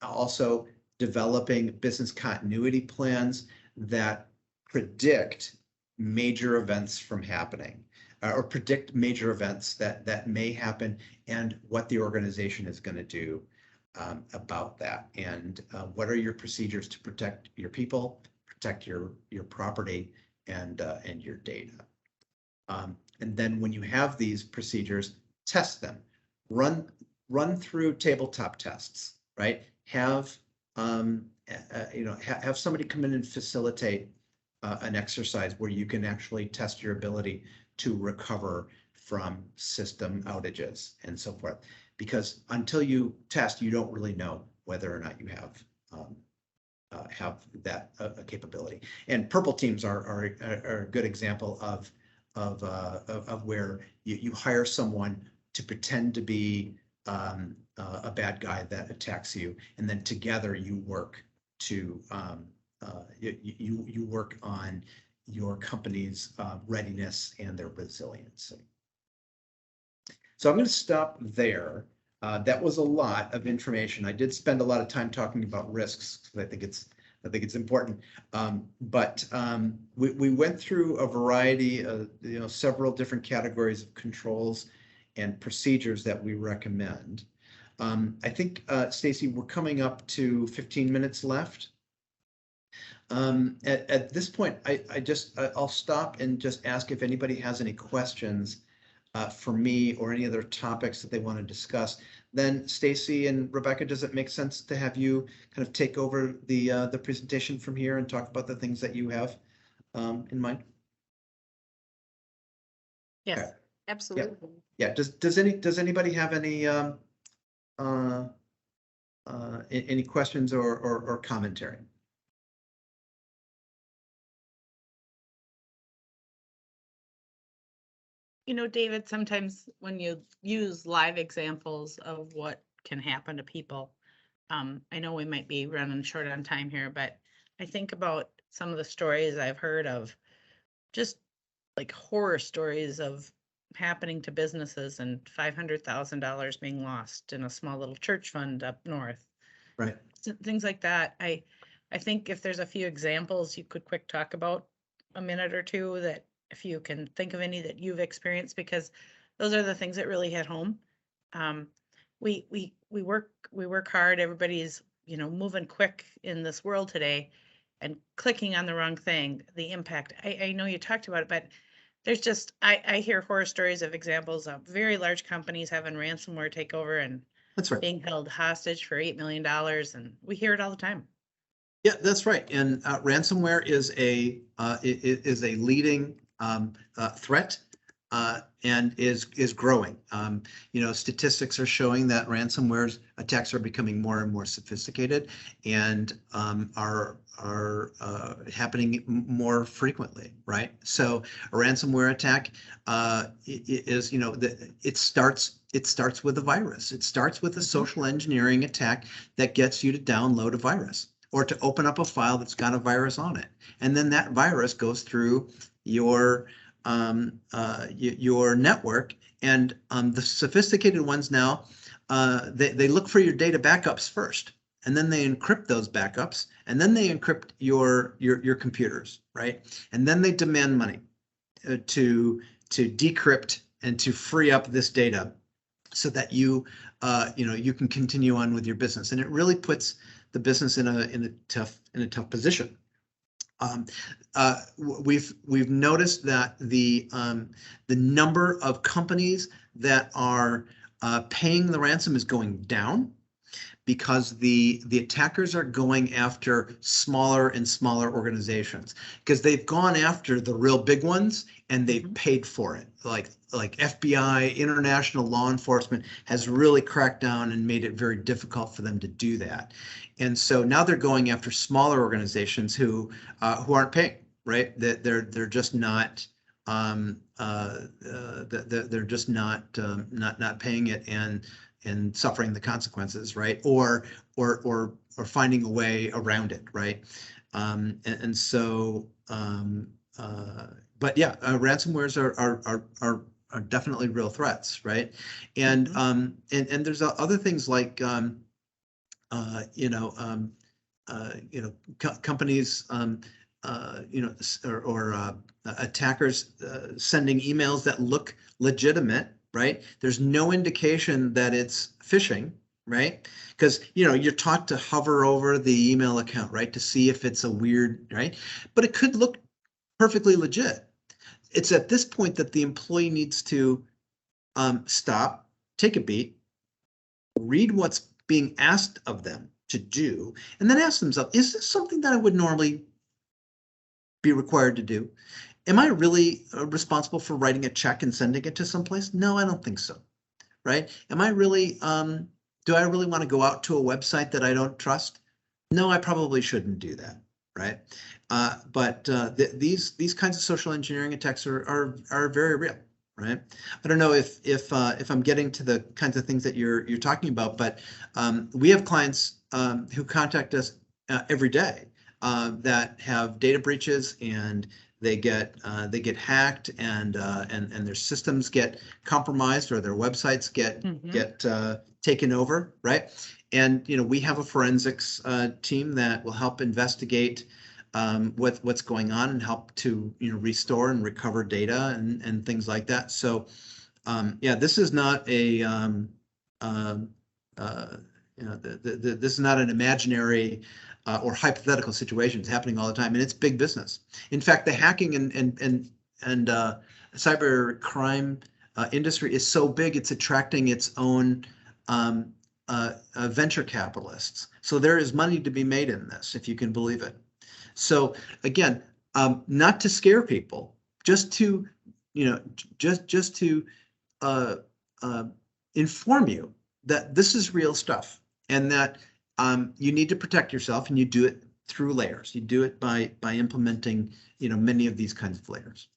also developing business continuity plans that predict major events from happening, or predict major events that may happen and what the organization is going to do about that, and what are your procedures to protect your people, protect your property, and your data. And then when you have these procedures, test them, run through tabletop tests, right? Have have somebody come in and facilitate an exercise where you can actually test your ability to recover from system outages and so forth. Because until you test, you don't really know whether or not you have that capability. And purple teams are a good example of where you hire someone to pretend to be a bad guy that attacks you, and then together you work to you work on your company's readiness and their resiliency. So I'm going to stop there. That was a lot of information. I did spend a lot of time talking about risks because I think it's important. But we went through a variety of several different categories of controls and procedures that we recommend. I think Stacy, we're coming up to 15 minutes left. At this point, I'll stop and just ask if anybody has any questions for me or any other topics that they want to discuss. Then Stacy and Rebecca, does it make sense to have you kind of take over the presentation from here and talk about the things that you have in mind? Yes. Absolutely. Yeah. Does anybody have any any questions or commentary? You know, David, sometimes when you use live examples of what can happen to people, I know we might be running short on time here, but I think about some of the stories I've heard of just like horror stories of happening to businesses and $500,000 being lost in a small little church fund up north. Right. Things like that. I think if there's a few examples you could quick talk about a minute or two, that if you can think of any that you've experienced, because those are the things that really hit home. We work hard. Everybody's, you know, moving quick in this world today, and clicking on the wrong thing, the impact. I know you talked about it, but there's just, I hear horror stories of examples of very large companies having ransomware take over and That's right. being held hostage for $8 million. And we hear it all the time. Yeah, that's right. And ransomware is a leading threat and is growing. You know, statistics are showing that ransomware attacks are becoming more and more sophisticated and are happening more frequently, right? So a ransomware attack is, you know, it starts with a virus. It starts with a social engineering attack that gets you to download a virus or to open up a file that's got a virus on it. And then that virus goes through your network, and the sophisticated ones now, they look for your data backups first, and then they encrypt those backups, and then they encrypt your computers, right? And then they demand money to decrypt and to free up this data so that you can continue on with your business. And it really puts the business in a tough position. We've noticed that the number of companies that are paying the ransom is going down because the attackers are going after smaller and smaller organizations because they've gone after the real big ones and they've paid for it. Like FBI, international law enforcement has really cracked down and made it very difficult for them to do that. And so now they're going after smaller organizations who aren't paying, right? That they're just not they're just not paying it and suffering the consequences, right? Or finding a way around it, right? But yeah, ransomwares are definitely real threats, right? And there's other things like companies or attackers sending emails that look legitimate, right? There's no indication that it's phishing, right? Because you're taught to hover over the email account, right, to see if it's a weird, right? But it could look perfectly legit. It's at this point that the employee needs to stop, take a beat, read what's being asked of them to do, and then ask themselves, is this something that I would normally be required to do? Am I really responsible for writing a check and sending it to someplace? No, I don't think so, right? Am I really, do I really want to go out to a website that I don't trust? No, I probably shouldn't do that, right? But these kinds of social engineering attacks are very real, right? I don't know if I'm getting to the kinds of things that you're talking about, but we have clients who contact us every day that have data breaches and they get hacked and their systems get compromised or their websites get taken over, right? And we have a forensics team that will help investigate what's going on and help to restore and recover data and things like that. So yeah, this is not a this is not an imaginary or hypothetical situations happening all the time, and it's big business. In fact, the hacking and cyber crime industry is so big, it's attracting its own venture capitalists. So there is money to be made in this, if you can believe it. So again, not to scare people, just to, just to inform you that this is real stuff, and that you need to protect yourself, and you do it through layers. You do it by implementing, many of these kinds of layers.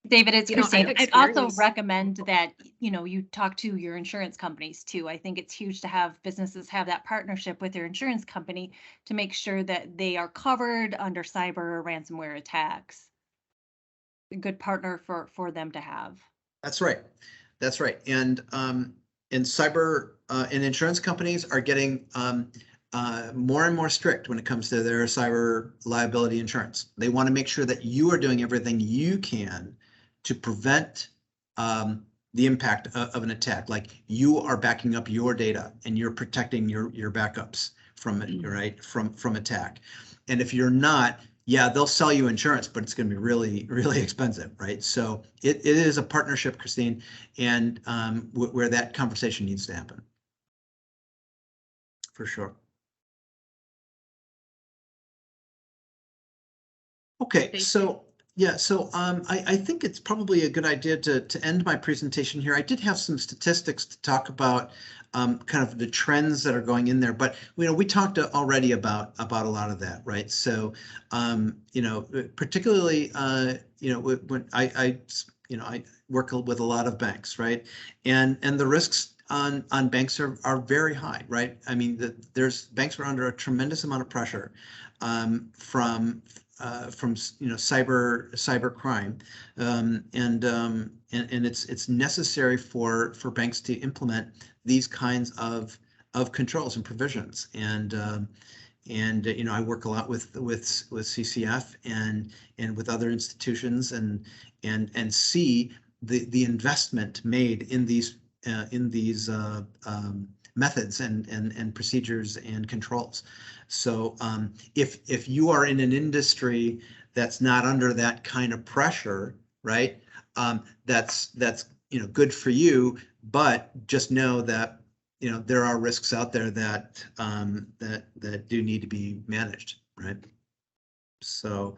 David, it's Christine. I've I'd also experienced- recommend that, you talk to your insurance companies too. I think it's huge to have businesses have that partnership with their insurance company to make sure that they are covered under cyber or ransomware attacks. A good partner for them to have. That's right. That's right. And cyber and insurance companies are getting more and more strict when it comes to their cyber liability insurance. They want to make sure that you are doing everything you can to prevent the impact of an attack. Like, you are backing up your data and you're protecting your backups from it, right? From attack. And if you're not, yeah, they'll sell you insurance, but it's going to be really, really expensive, right? So it is a partnership, Christine, and where that conversation needs to happen. For sure. Okay, so yeah, so I think it's probably a good idea to end my presentation here. I did have some statistics to talk about, kind of the trends that are going in there, but we talked already about a lot of that, right? So particularly when I work with a lot of banks, right? And the risks on banks are very high, right? I mean, banks are under a tremendous amount of pressure from cyber crime, and it's necessary for banks to implement these kinds of controls and provisions. And I work a lot with CCF and with other institutions, and see the investment made in these methods and procedures and controls. So if you are in an industry that's not under that kind of pressure, right, that's good for you, but just know that there are risks out there that do need to be managed, right? So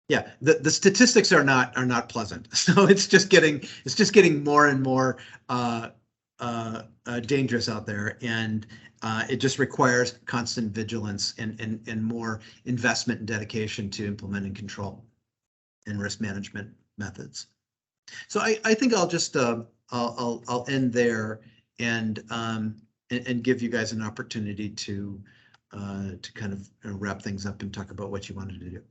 yeah, the statistics are not pleasant. So it's just getting more and more dangerous out there, and it just requires constant vigilance and more investment and dedication to implementing control and risk management methods. So I think I'll just I'll end there and give you guys an opportunity to kind of wrap things up and talk about what you wanted to do.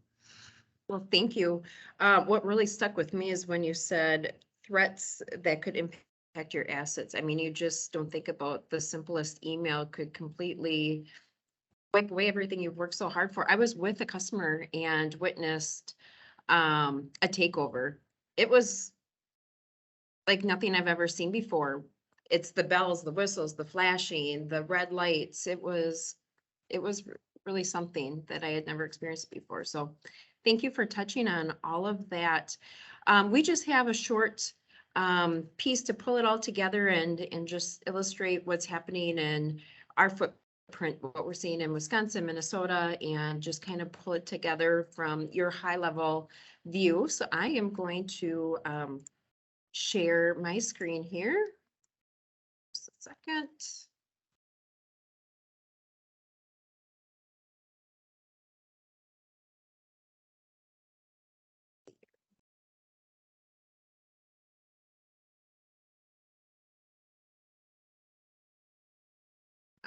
Well, thank you. What really stuck with me is when you said threats that could impact your assets. I mean, you just don't think about the simplest email could completely wipe away everything you've worked so hard for. I was with a customer and witnessed a takeover. It was like nothing I've ever seen before. It's the bells, the whistles, the flashing, the red lights. It was really something that I had never experienced before. So thank you for touching on all of that. We just have a short piece to pull it all together and just illustrate what's happening in our footprint, what we're seeing in Wisconsin, Minnesota, and just kind of pull it together from your high level view. So I am going to share my screen here. Just a second.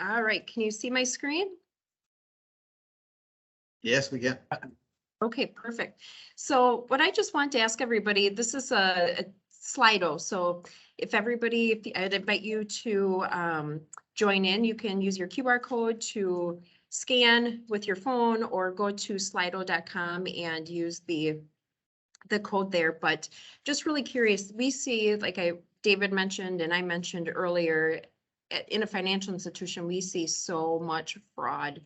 All right, can you see my screen? Yes, we can. Okay, perfect. So what I just want to ask everybody, this is a Slido. So if I'd invite you to join in, you can use your QR code to scan with your phone or go to slido.com and use the code there. But just really curious, we see, like David mentioned and I mentioned earlier, in a financial institution, we see so much fraud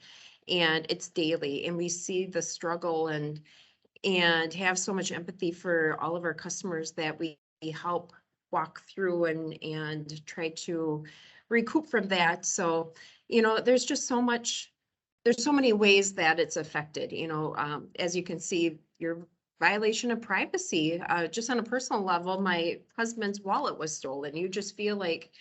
and it's daily, and we see the struggle and have so much empathy for all of our customers that we help walk through and try to recoup from that. So, you know, there's just so much, there's so many ways that it's affected, you know, as you can see, your violation of privacy, just on a personal level, my husband's wallet was stolen. You just feel like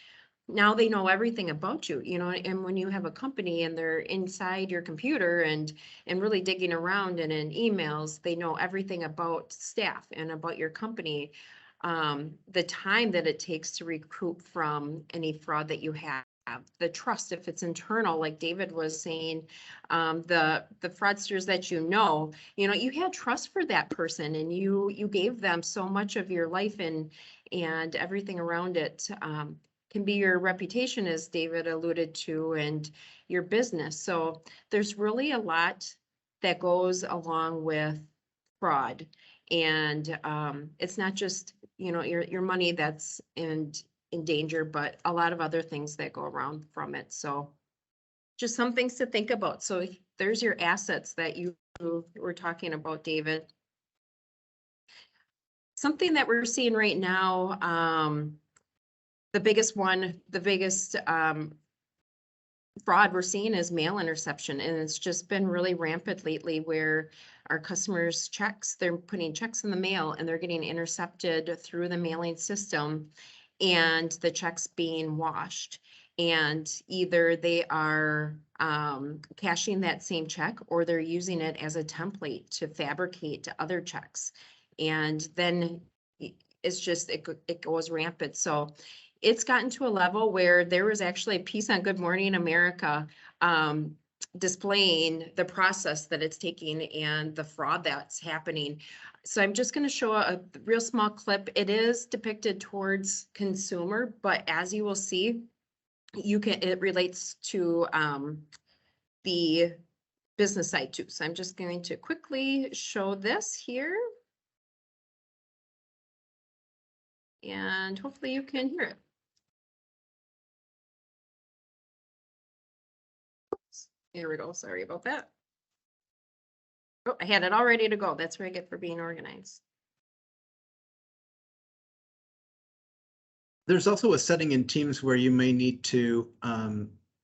now they know everything about you, you know, and when you have a company and they're inside your computer and really digging around and in emails, they know everything about staff and about your company. The time that it takes to recoup from any fraud that you have, the trust, if it's internal, like David was saying, the fraudsters that you know, you had trust for that person and you gave them so much of your life and everything around it. Can be your reputation, as David alluded to, and your business. So there's really a lot that goes along with fraud. And it's not just, your money that's in danger, but a lot of other things that go around from it. So just some things to think about. So there's your assets that you were talking about, David. Something that we're seeing right now, the biggest fraud we're seeing is mail interception. And it's just been really rampant lately where our customers' checks, they're putting checks in the mail and they're getting intercepted through the mailing system and the checks being washed. And either they are cashing that same check or they're using it as a template to fabricate other checks. And then it's just, it goes rampant. So it's gotten to a level where there was actually a piece on Good Morning America displaying the process that it's taking and the fraud that's happening. So I'm just going to show a real small clip. It is depicted towards consumer, but as you will see, it relates to the business side too. So I'm just going to quickly show this here. And hopefully you can hear it. Here we go. Sorry about that. Oh, I had it all ready to go. That's what I get for being organized. There's also a setting in Teams where you may need to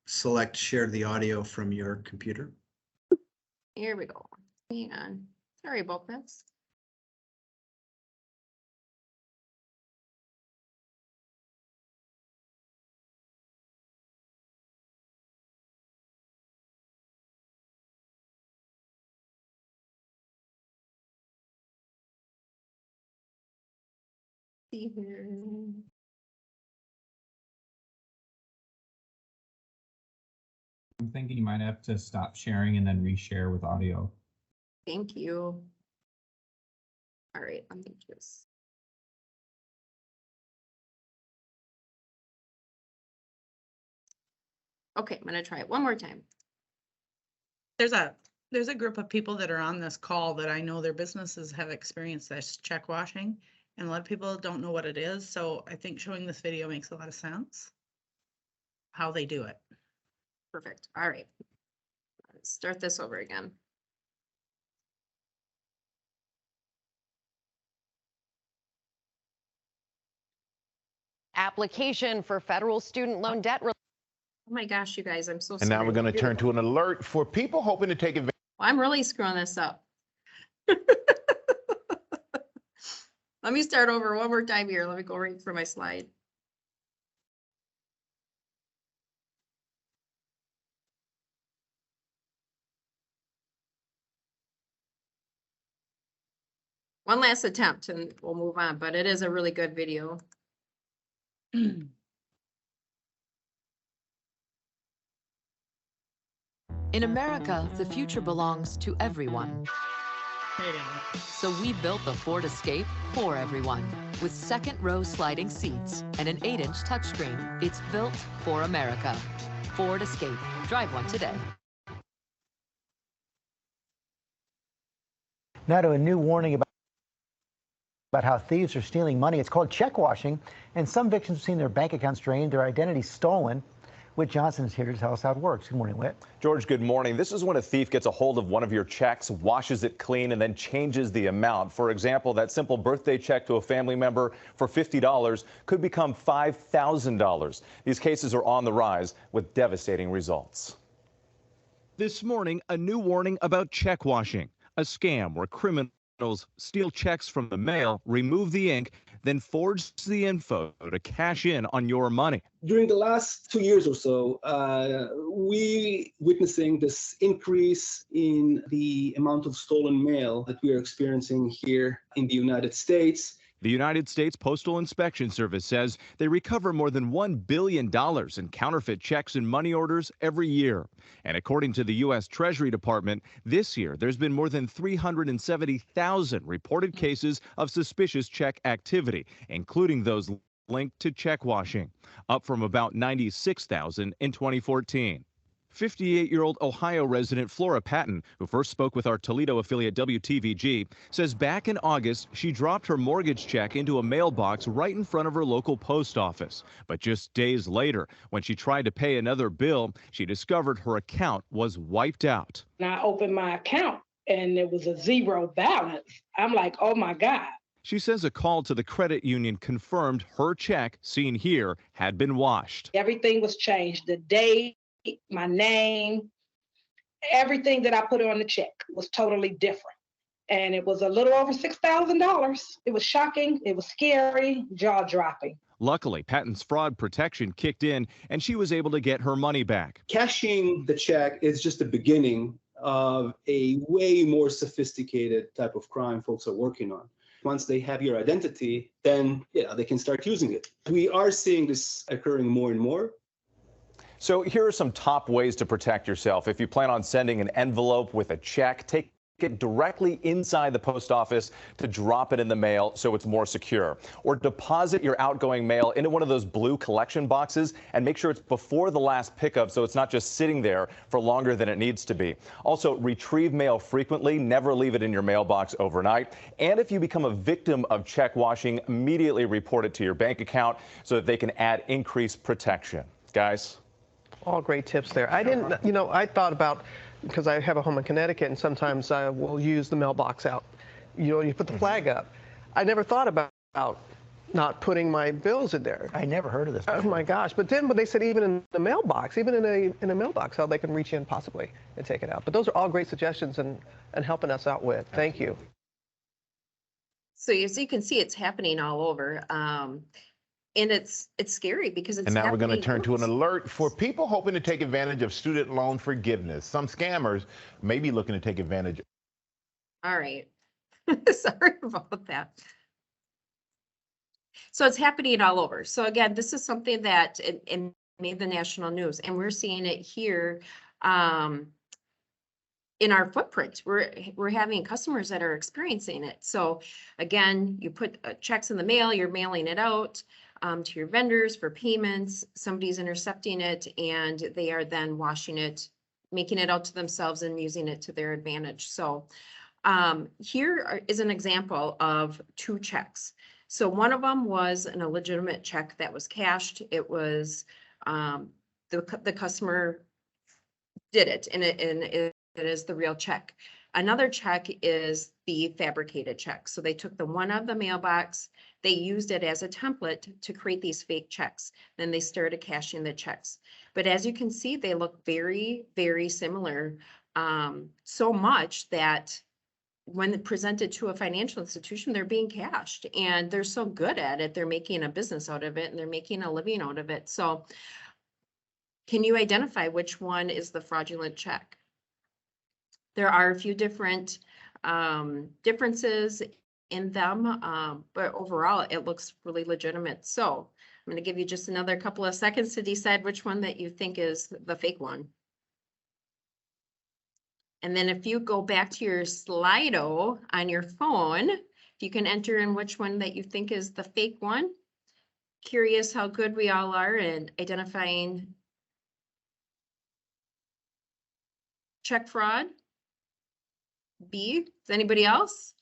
select share the audio from your computer. Here we go. Hang on. Sorry about this. See here. I'm thinking you might have to stop sharing and then reshare with audio. Thank you. All right, let me just. Okay, I'm gonna try it one more time. There's a group of people that are on this call that I know their businesses have experienced this check washing, and a lot of people don't know what it is. So I think showing this video makes a lot of sense. How they do it. Perfect. All right. Let's start this over again. Application for federal student loan debt. Oh my gosh, you guys, I'm so sorry. And now we're going to turn to an alert for people hoping to take advantage. Well, I'm really screwing this up. Let me start over one more time here. Let me go right for my slide. One last attempt and we'll move on, but it is a really good video. In America, the future belongs to everyone. So we built the Ford Escape for everyone. With second row sliding seats and an 8-inch touchscreen, it's built for America. Ford Escape. Drive one today. Now to a new warning about how thieves are stealing money. It's called check washing, and some victims have seen their bank accounts drained, their identities stolen. Whit Johnson is here to tell us how it works. Good morning, Whit. George, good morning. This is when a thief gets a hold of one of your checks, washes it clean, and then changes the amount. For example, that simple birthday check to a family member for $50 could become $5,000. These cases are on the rise with devastating results. This morning, a new warning about check washing, a scam where criminals steal checks from the mail, remove the ink, then forge the info to cash in on your money. During the last 2 years or so, we witnessing this increase in the amount of stolen mail that we are experiencing here in the United States. The United States Postal Inspection Service says they recover more than $1 billion in counterfeit checks and money orders every year. And according to the U.S. Treasury Department, this year there's been more than 370,000 reported cases of suspicious check activity, including those linked to check washing, up from about 96,000 in 2014. 58-year-old Ohio resident Flora Patton, who first spoke with our Toledo affiliate WTVG, says back in August she dropped her mortgage check into a mailbox right in front of her local post office. But just days later, when she tried to pay another bill, she discovered her account was wiped out. And I opened my account and it was a zero balance. I'm like, oh my God. She says a call to the credit union confirmed her check, seen here, had been washed. Everything was changed. The date, my name, everything that I put on the check was totally different. And it was a little over $6,000. It was shocking. It was scary, jaw dropping. Luckily, Patton's fraud protection kicked in and she was able to get her money back. Cashing the check is just the beginning of a way more sophisticated type of crime folks are working on. Once they have your identity, then they can start using it. We are seeing this occurring more and more. So here are some top ways to protect yourself. If you plan on sending an envelope with a check, take it directly inside the post office to drop it in the mail so it's more secure. Or deposit your outgoing mail into one of those blue collection boxes and make sure it's before the last pickup so it's not just sitting there for longer than it needs to be. Also, retrieve mail frequently. Never leave it in your mailbox overnight. And if you become a victim of check washing, immediately report it to your bank account so that they can add increased protection. Guys? All great tips there. I didn't, I thought about, because I have a home in Connecticut and sometimes I will use the mailbox out. You put the flag up. I never thought about not putting my bills in there. I never heard of this. Oh my gosh. But then when they said even in the mailbox, even in a mailbox, how they can reach in possibly and take it out. But those are all great suggestions and helping us out with. Thank you. So as you can see, it's happening all over. And it's scary because it's And now we're going to turn to an happening. alert for people hoping to take advantage of student loan forgiveness. Some scammers may be looking to take advantage. All right. Sorry about that. So it's happening all over. So again, this is something that it made the national news, and we're seeing it here in our footprint. We're having customers that are experiencing it. So again, you put checks in the mail, you're mailing it out to your vendors for payments. Somebody's intercepting it and they are then washing it, making it out to themselves and using it to their advantage. So here is an example of two checks. So one of them was an illegitimate check that was cashed. It was the customer did it, and it is the real check. Another check is the fabricated check. So they took the one out of the mailbox, they used it as a template to create these fake checks. Then they started cashing the checks. But as you can see, they look very, very similar, so much that when presented to a financial institution, they're being cashed, and they're so good at it. They're making a business out of it and they're making a living out of it. So can you identify which one is the fraudulent check? There are a few different differences in them, but overall it looks really legitimate. So I'm going to give you just another couple of seconds to decide which one that you think is the fake one. And then if you go back to your Slido on your phone, you can enter in which one that you think is the fake one. Curious how good we all are in identifying check fraud. B, is anybody else?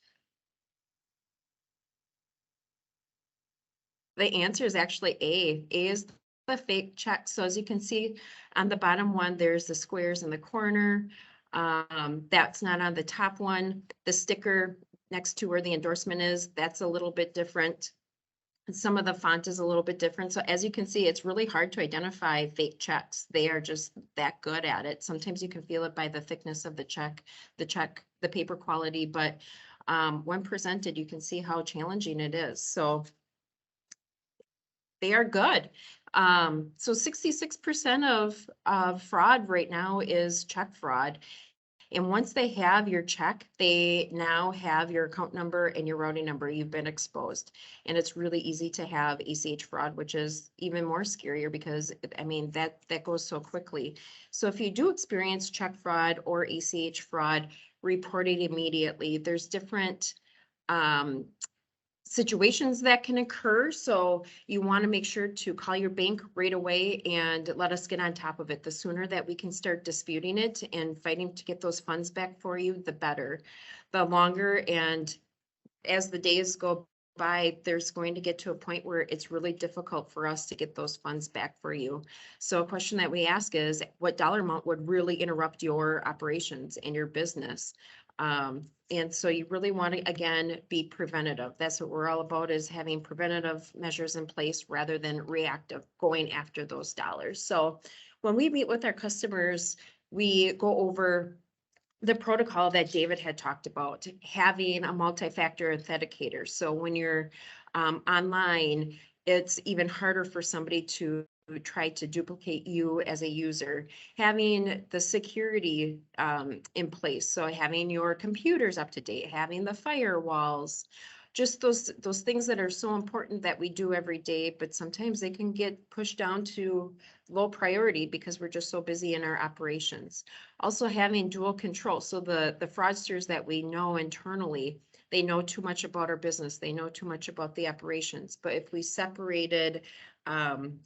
The answer is actually A. A is the fake checks. So as you can see on the bottom one, there's the squares in the corner. That's not on the top one. The sticker next to where the endorsement is, that's a little bit different. Some of the font is a little bit different. So as you can see, it's really hard to identify fake checks. They are just that good at it. Sometimes you can feel it by the thickness of the check, the paper quality, but when presented, you can see how challenging it is. So they are good. So 66% of fraud right now is check fraud. And once they have your check, they now have your account number and your routing number. You've been exposed. And it's really easy to have ACH fraud, which is even more scarier because, I mean, that goes so quickly. So if you do experience check fraud or ACH fraud, report it immediately. There's different situations that can occur. So you want to make sure to call your bank right away and let us get on top of it. The sooner that we can start disputing it and fighting to get those funds back for you, the better. The longer, and as the days go by, there's going to get to a point where it's really difficult for us to get those funds back for you. So a question that we ask is, what dollar amount would really interrupt your operations and your business? And so you really want to, again, be preventative. That's what we're all about, is having preventative measures in place rather than reactive, going after those dollars. So when we meet with our customers, we go over the protocol that David had talked about, having a multi-factor authenticator. So when you're online, it's even harder for somebody to try to duplicate you as a user. Having the security in place, so having your computers up to date, having the firewalls, just those things that are so important that we do every day, but sometimes they can get pushed down to low priority because we're just so busy in our operations. Also having dual control. So the fraudsters that we know internally, they know too much about our business. They know too much about the operations. But if we separated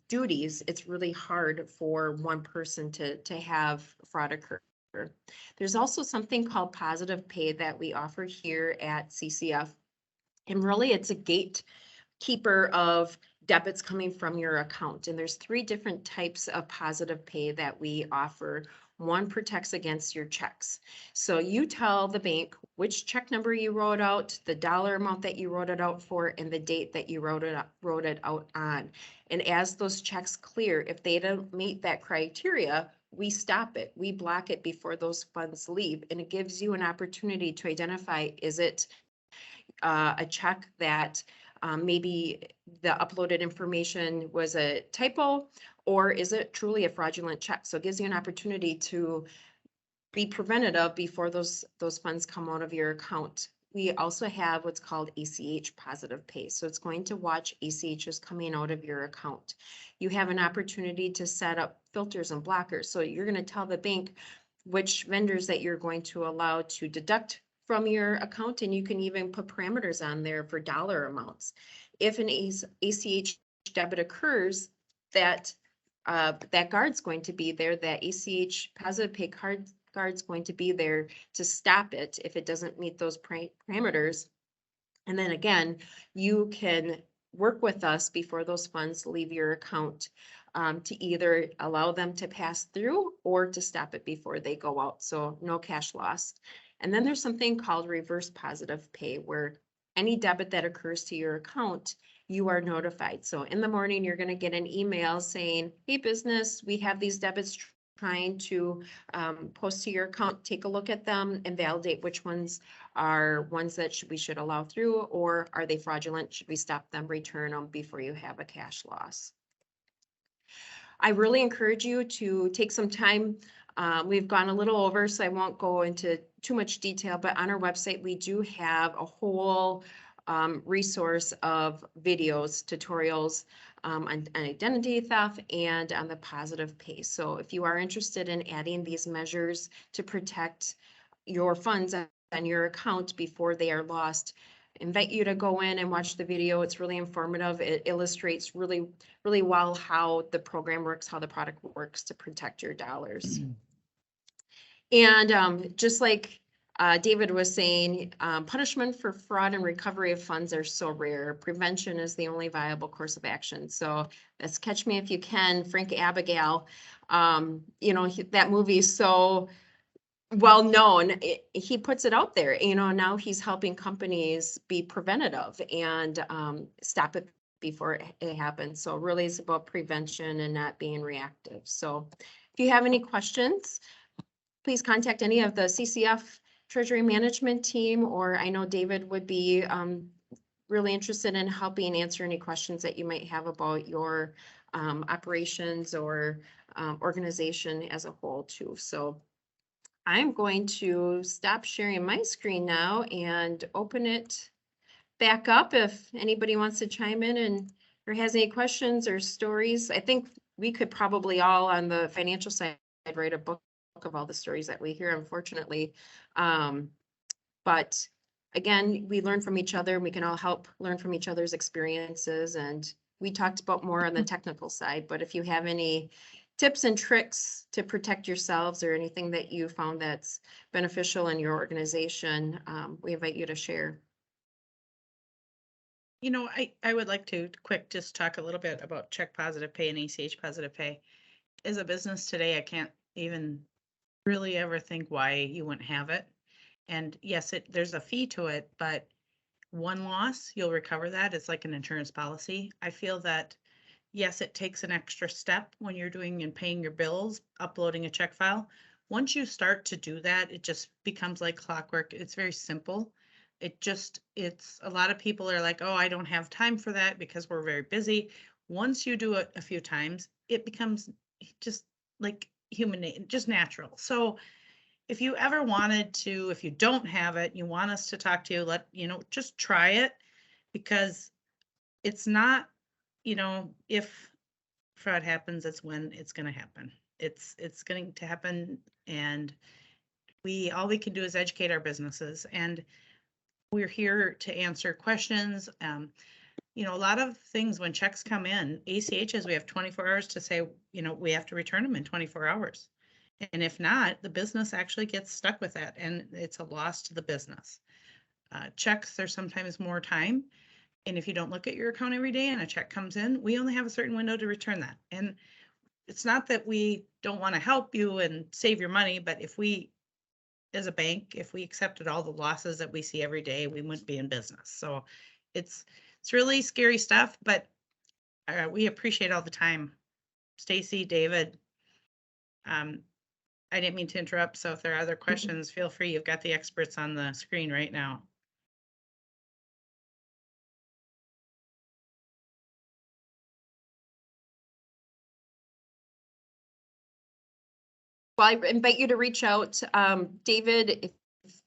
duties, it's really hard for one person to have fraud occur. There's also something called positive pay that we offer here at CCF. And really it's a gatekeeper of debits coming from your account. And there's 3 different types of positive pay that we offer. One protects against your checks. So you tell the bank which check number you wrote out, the dollar amount that you wrote it out for, and the date that you wrote it out on. And as those checks clear, if they don't meet that criteria, we stop it. We block it before those funds leave. And it gives you an opportunity to identify, is it a check that maybe the uploaded information was a typo, or is it truly a fraudulent check? So it gives you an opportunity to be preventative before those funds come out of your account. We also have what's called ACH positive pay. So it's going to watch ACHs coming out of your account. You have an opportunity to set up filters and blockers. So you're going to tell the bank which vendors that you're going to allow to deduct from your account, and you can even put parameters on there for dollar amounts. If an ACH debit occurs, that guard's going to be there, that ACH positive pay guard's going to be there to stop it if it doesn't meet those parameters. And then again, you can work with us before those funds leave your account to either allow them to pass through or to stop it before they go out. So no cash lost. And then there's something called reverse positive pay, where any debit that occurs to your account, you are notified. So in the morning, you're going to get an email saying, hey, business, we have these debits trying to post to your account. Take a look at them and validate which ones are ones that we should allow through, or are they fraudulent? Should we stop them, return them before you have a cash loss? I really encourage you to take some time. We've gone a little over, so I won't go into too much detail, but on our website, we do have a whole resource of videos, tutorials on identity theft and on the positive pay. So if you are interested in adding these measures to protect your funds on your account before they are lost, I invite you to go in and watch the video. It's really informative. It illustrates really, really well how the program works, how the product works to protect your dollars. And just like David was saying, punishment for fraud and recovery of funds are so rare. Prevention is the only viable course of action. So that's Catch Me If You Can, Frank Abigail. That movie is so well known. He puts it out there, now he's helping companies be preventative and stop it before it happens. So really it's about prevention and not being reactive. So if you have any questions, please contact any of the CCF Treasury Management team, or I know David would be really interested in helping answer any questions that you might have about your operations or organization as a whole too. So I'm going to stop sharing my screen now and open it back up if anybody wants to chime in and or has any questions or stories. I think we could probably all on the financial side write a book of all the stories that we hear, unfortunately. But again, we learn from each other. We can all help learn from each other's experiences. And we talked about more on the technical side, but if you have any tips and tricks to protect yourselves or anything that you found that's beneficial in your organization, we invite you to share. I would like to just talk a little bit about check positive pay and ACH positive pay. As a business today, I can't even really ever think why you wouldn't have it. And yes, there's a fee to it, but one loss, you'll recover that. It's like an insurance policy. I feel that, yes, it takes an extra step when you're doing and paying your bills, uploading a check file. Once you start to do that, it just becomes like clockwork. It's very simple. It's a lot of people are like, oh, I don't have time for that because we're very busy. Once you do it a few times, it becomes just like human, just natural. So if you ever wanted to, if you don't have it, you want us to talk to you, just try it, because it's not, if fraud happens, it's when it's going to happen. It's going to happen. And all we can do is educate our businesses, and we're here to answer questions. A lot of things when checks come in, ACHs, we have 24 hours to say, we have to return them in 24 hours. And if not, the business actually gets stuck with that, and it's a loss to the business. Checks, there's sometimes more time. And if you don't look at your account every day and a check comes in, we only have a certain window to return that. And it's not that we don't want to help you and save your money, but if we, as a bank, if we accepted all the losses that we see every day, we wouldn't be in business. So it's really scary stuff, but we appreciate all the time. Stacy, David, I didn't mean to interrupt. So if there are other questions, feel free. You've got the experts on the screen right now. Well, I invite you to reach out. David,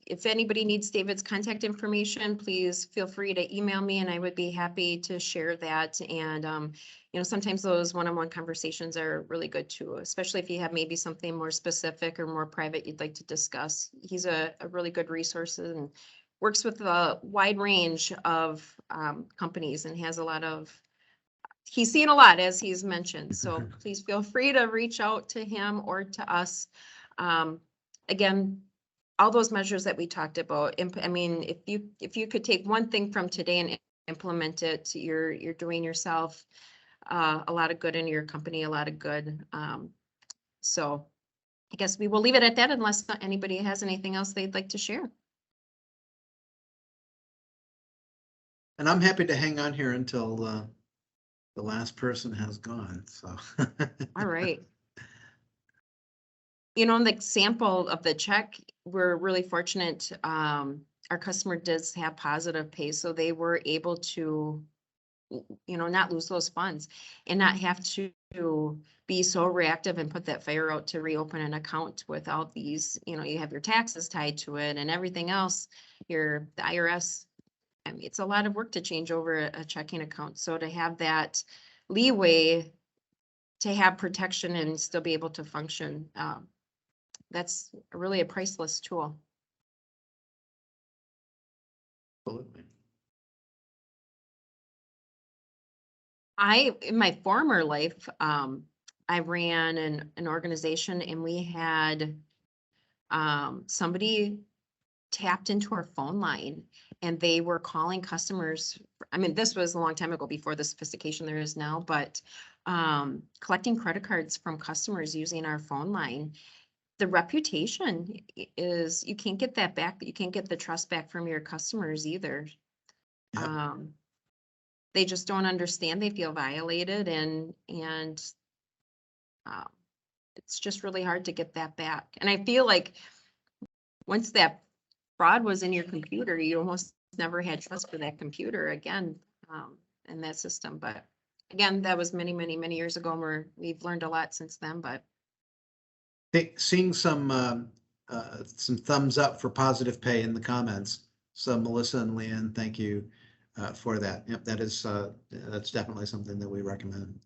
if anybody needs David's contact information, please feel free to email me and I would be happy to share that. And, sometimes those one-on-one conversations are really good too, especially if you have maybe something more specific or more private you'd like to discuss. He's a really good resource and works with a wide range of companies and has he's seen a lot, as he's mentioned. So please feel free to reach out to him or to us. Again, all those measures that we talked about, if you could take one thing from today and implement it, you're doing yourself a lot of good in your company, a lot of good. So I guess we will leave it at that unless anybody has anything else they'd like to share. And I'm happy to hang on here until the last person has gone. So. All right. The example of the check, we're really fortunate. Our customer does have positive pay, so they were able to, not lose those funds and not have to be so reactive and put that fire out to reopen an account with all these, you have your taxes tied to it and everything else, the IRS. It's a lot of work to change over a checking account. So to have that leeway to have protection and still be able to function, that's really a priceless tool. Absolutely. In my former life, I ran an organization and we had somebody tapped into our phone line and they were calling customers. I mean, this was a long time ago before the sophistication there is now, but collecting credit cards from customers using our phone line. The reputation is, you can't get that back, but you can't get the trust back from your customers either. Yep. They just don't understand. They feel violated and it's just really hard to get that back. And I feel like once that fraud was in your computer, you almost never had trust for that computer again, in that system. But again, that was many, many, many years ago, and we've learned a lot since then, but. Seeing some thumbs up for positive pay in the comments. So Melissa and Leanne, thank you for that. Yep, that is that's definitely something that we recommend.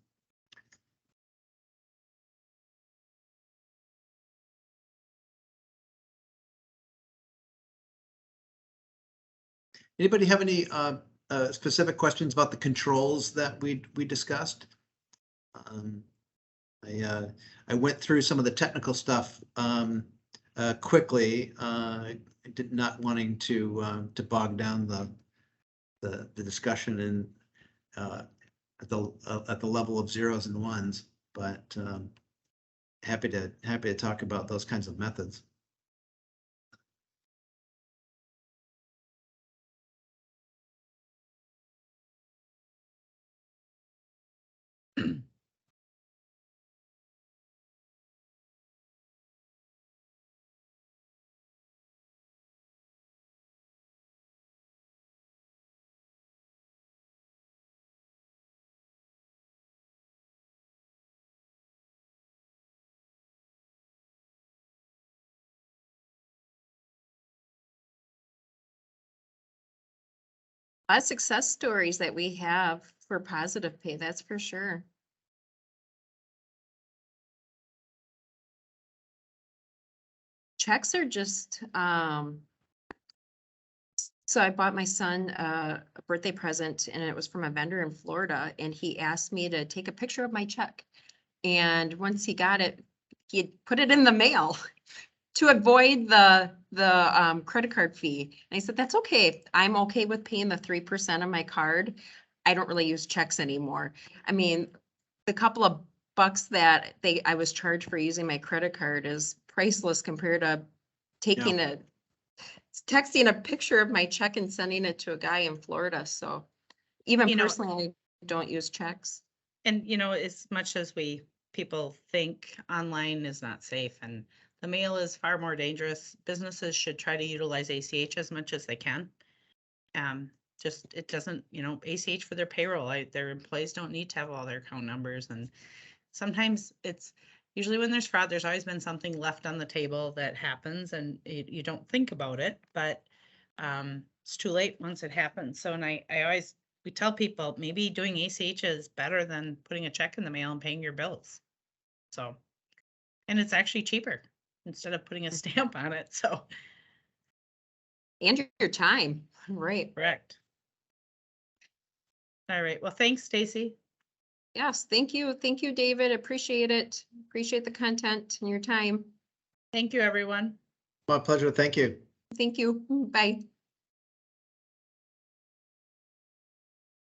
Anybody have any specific questions about the controls that we discussed? I went through some of the technical stuff quickly, not wanting to bog down the discussion in at the level of zeros and ones, but happy to talk about those kinds of methods. A lot of success stories that we have for positive pay, that's for sure. Checks are just, so I bought my son a birthday present and it was from a vendor in Florida and he asked me to take a picture of my check. And once he got it, he put it in the mail to avoid the credit card fee. And I said, that's okay. I'm okay with paying the 3% on my card. I don't really use checks anymore. I mean, the couple of bucks that I was charged for using my credit card is priceless compared to taking texting a picture of my check and sending it to a guy in Florida. So even personally, I don't use checks. And as much as people think online is not safe and the mail is far more dangerous, businesses should try to utilize ACH as much as they can. It doesn't, ACH for their payroll, their employees don't need to have all their account numbers. And sometimes it's usually when there's fraud, there's always been something left on the table that happens and you don't think about it, but it's too late once it happens. So, and we tell people maybe doing ACH is better than putting a check in the mail and paying your bills. So, and it's actually cheaper instead of putting a stamp on it. So, and your time, right? Correct. All right. Well, thanks, Stacy. Yes, thank you. Thank you, David. Appreciate it. Appreciate the content and your time. Thank you, everyone. My pleasure. Thank you. Thank you. Bye.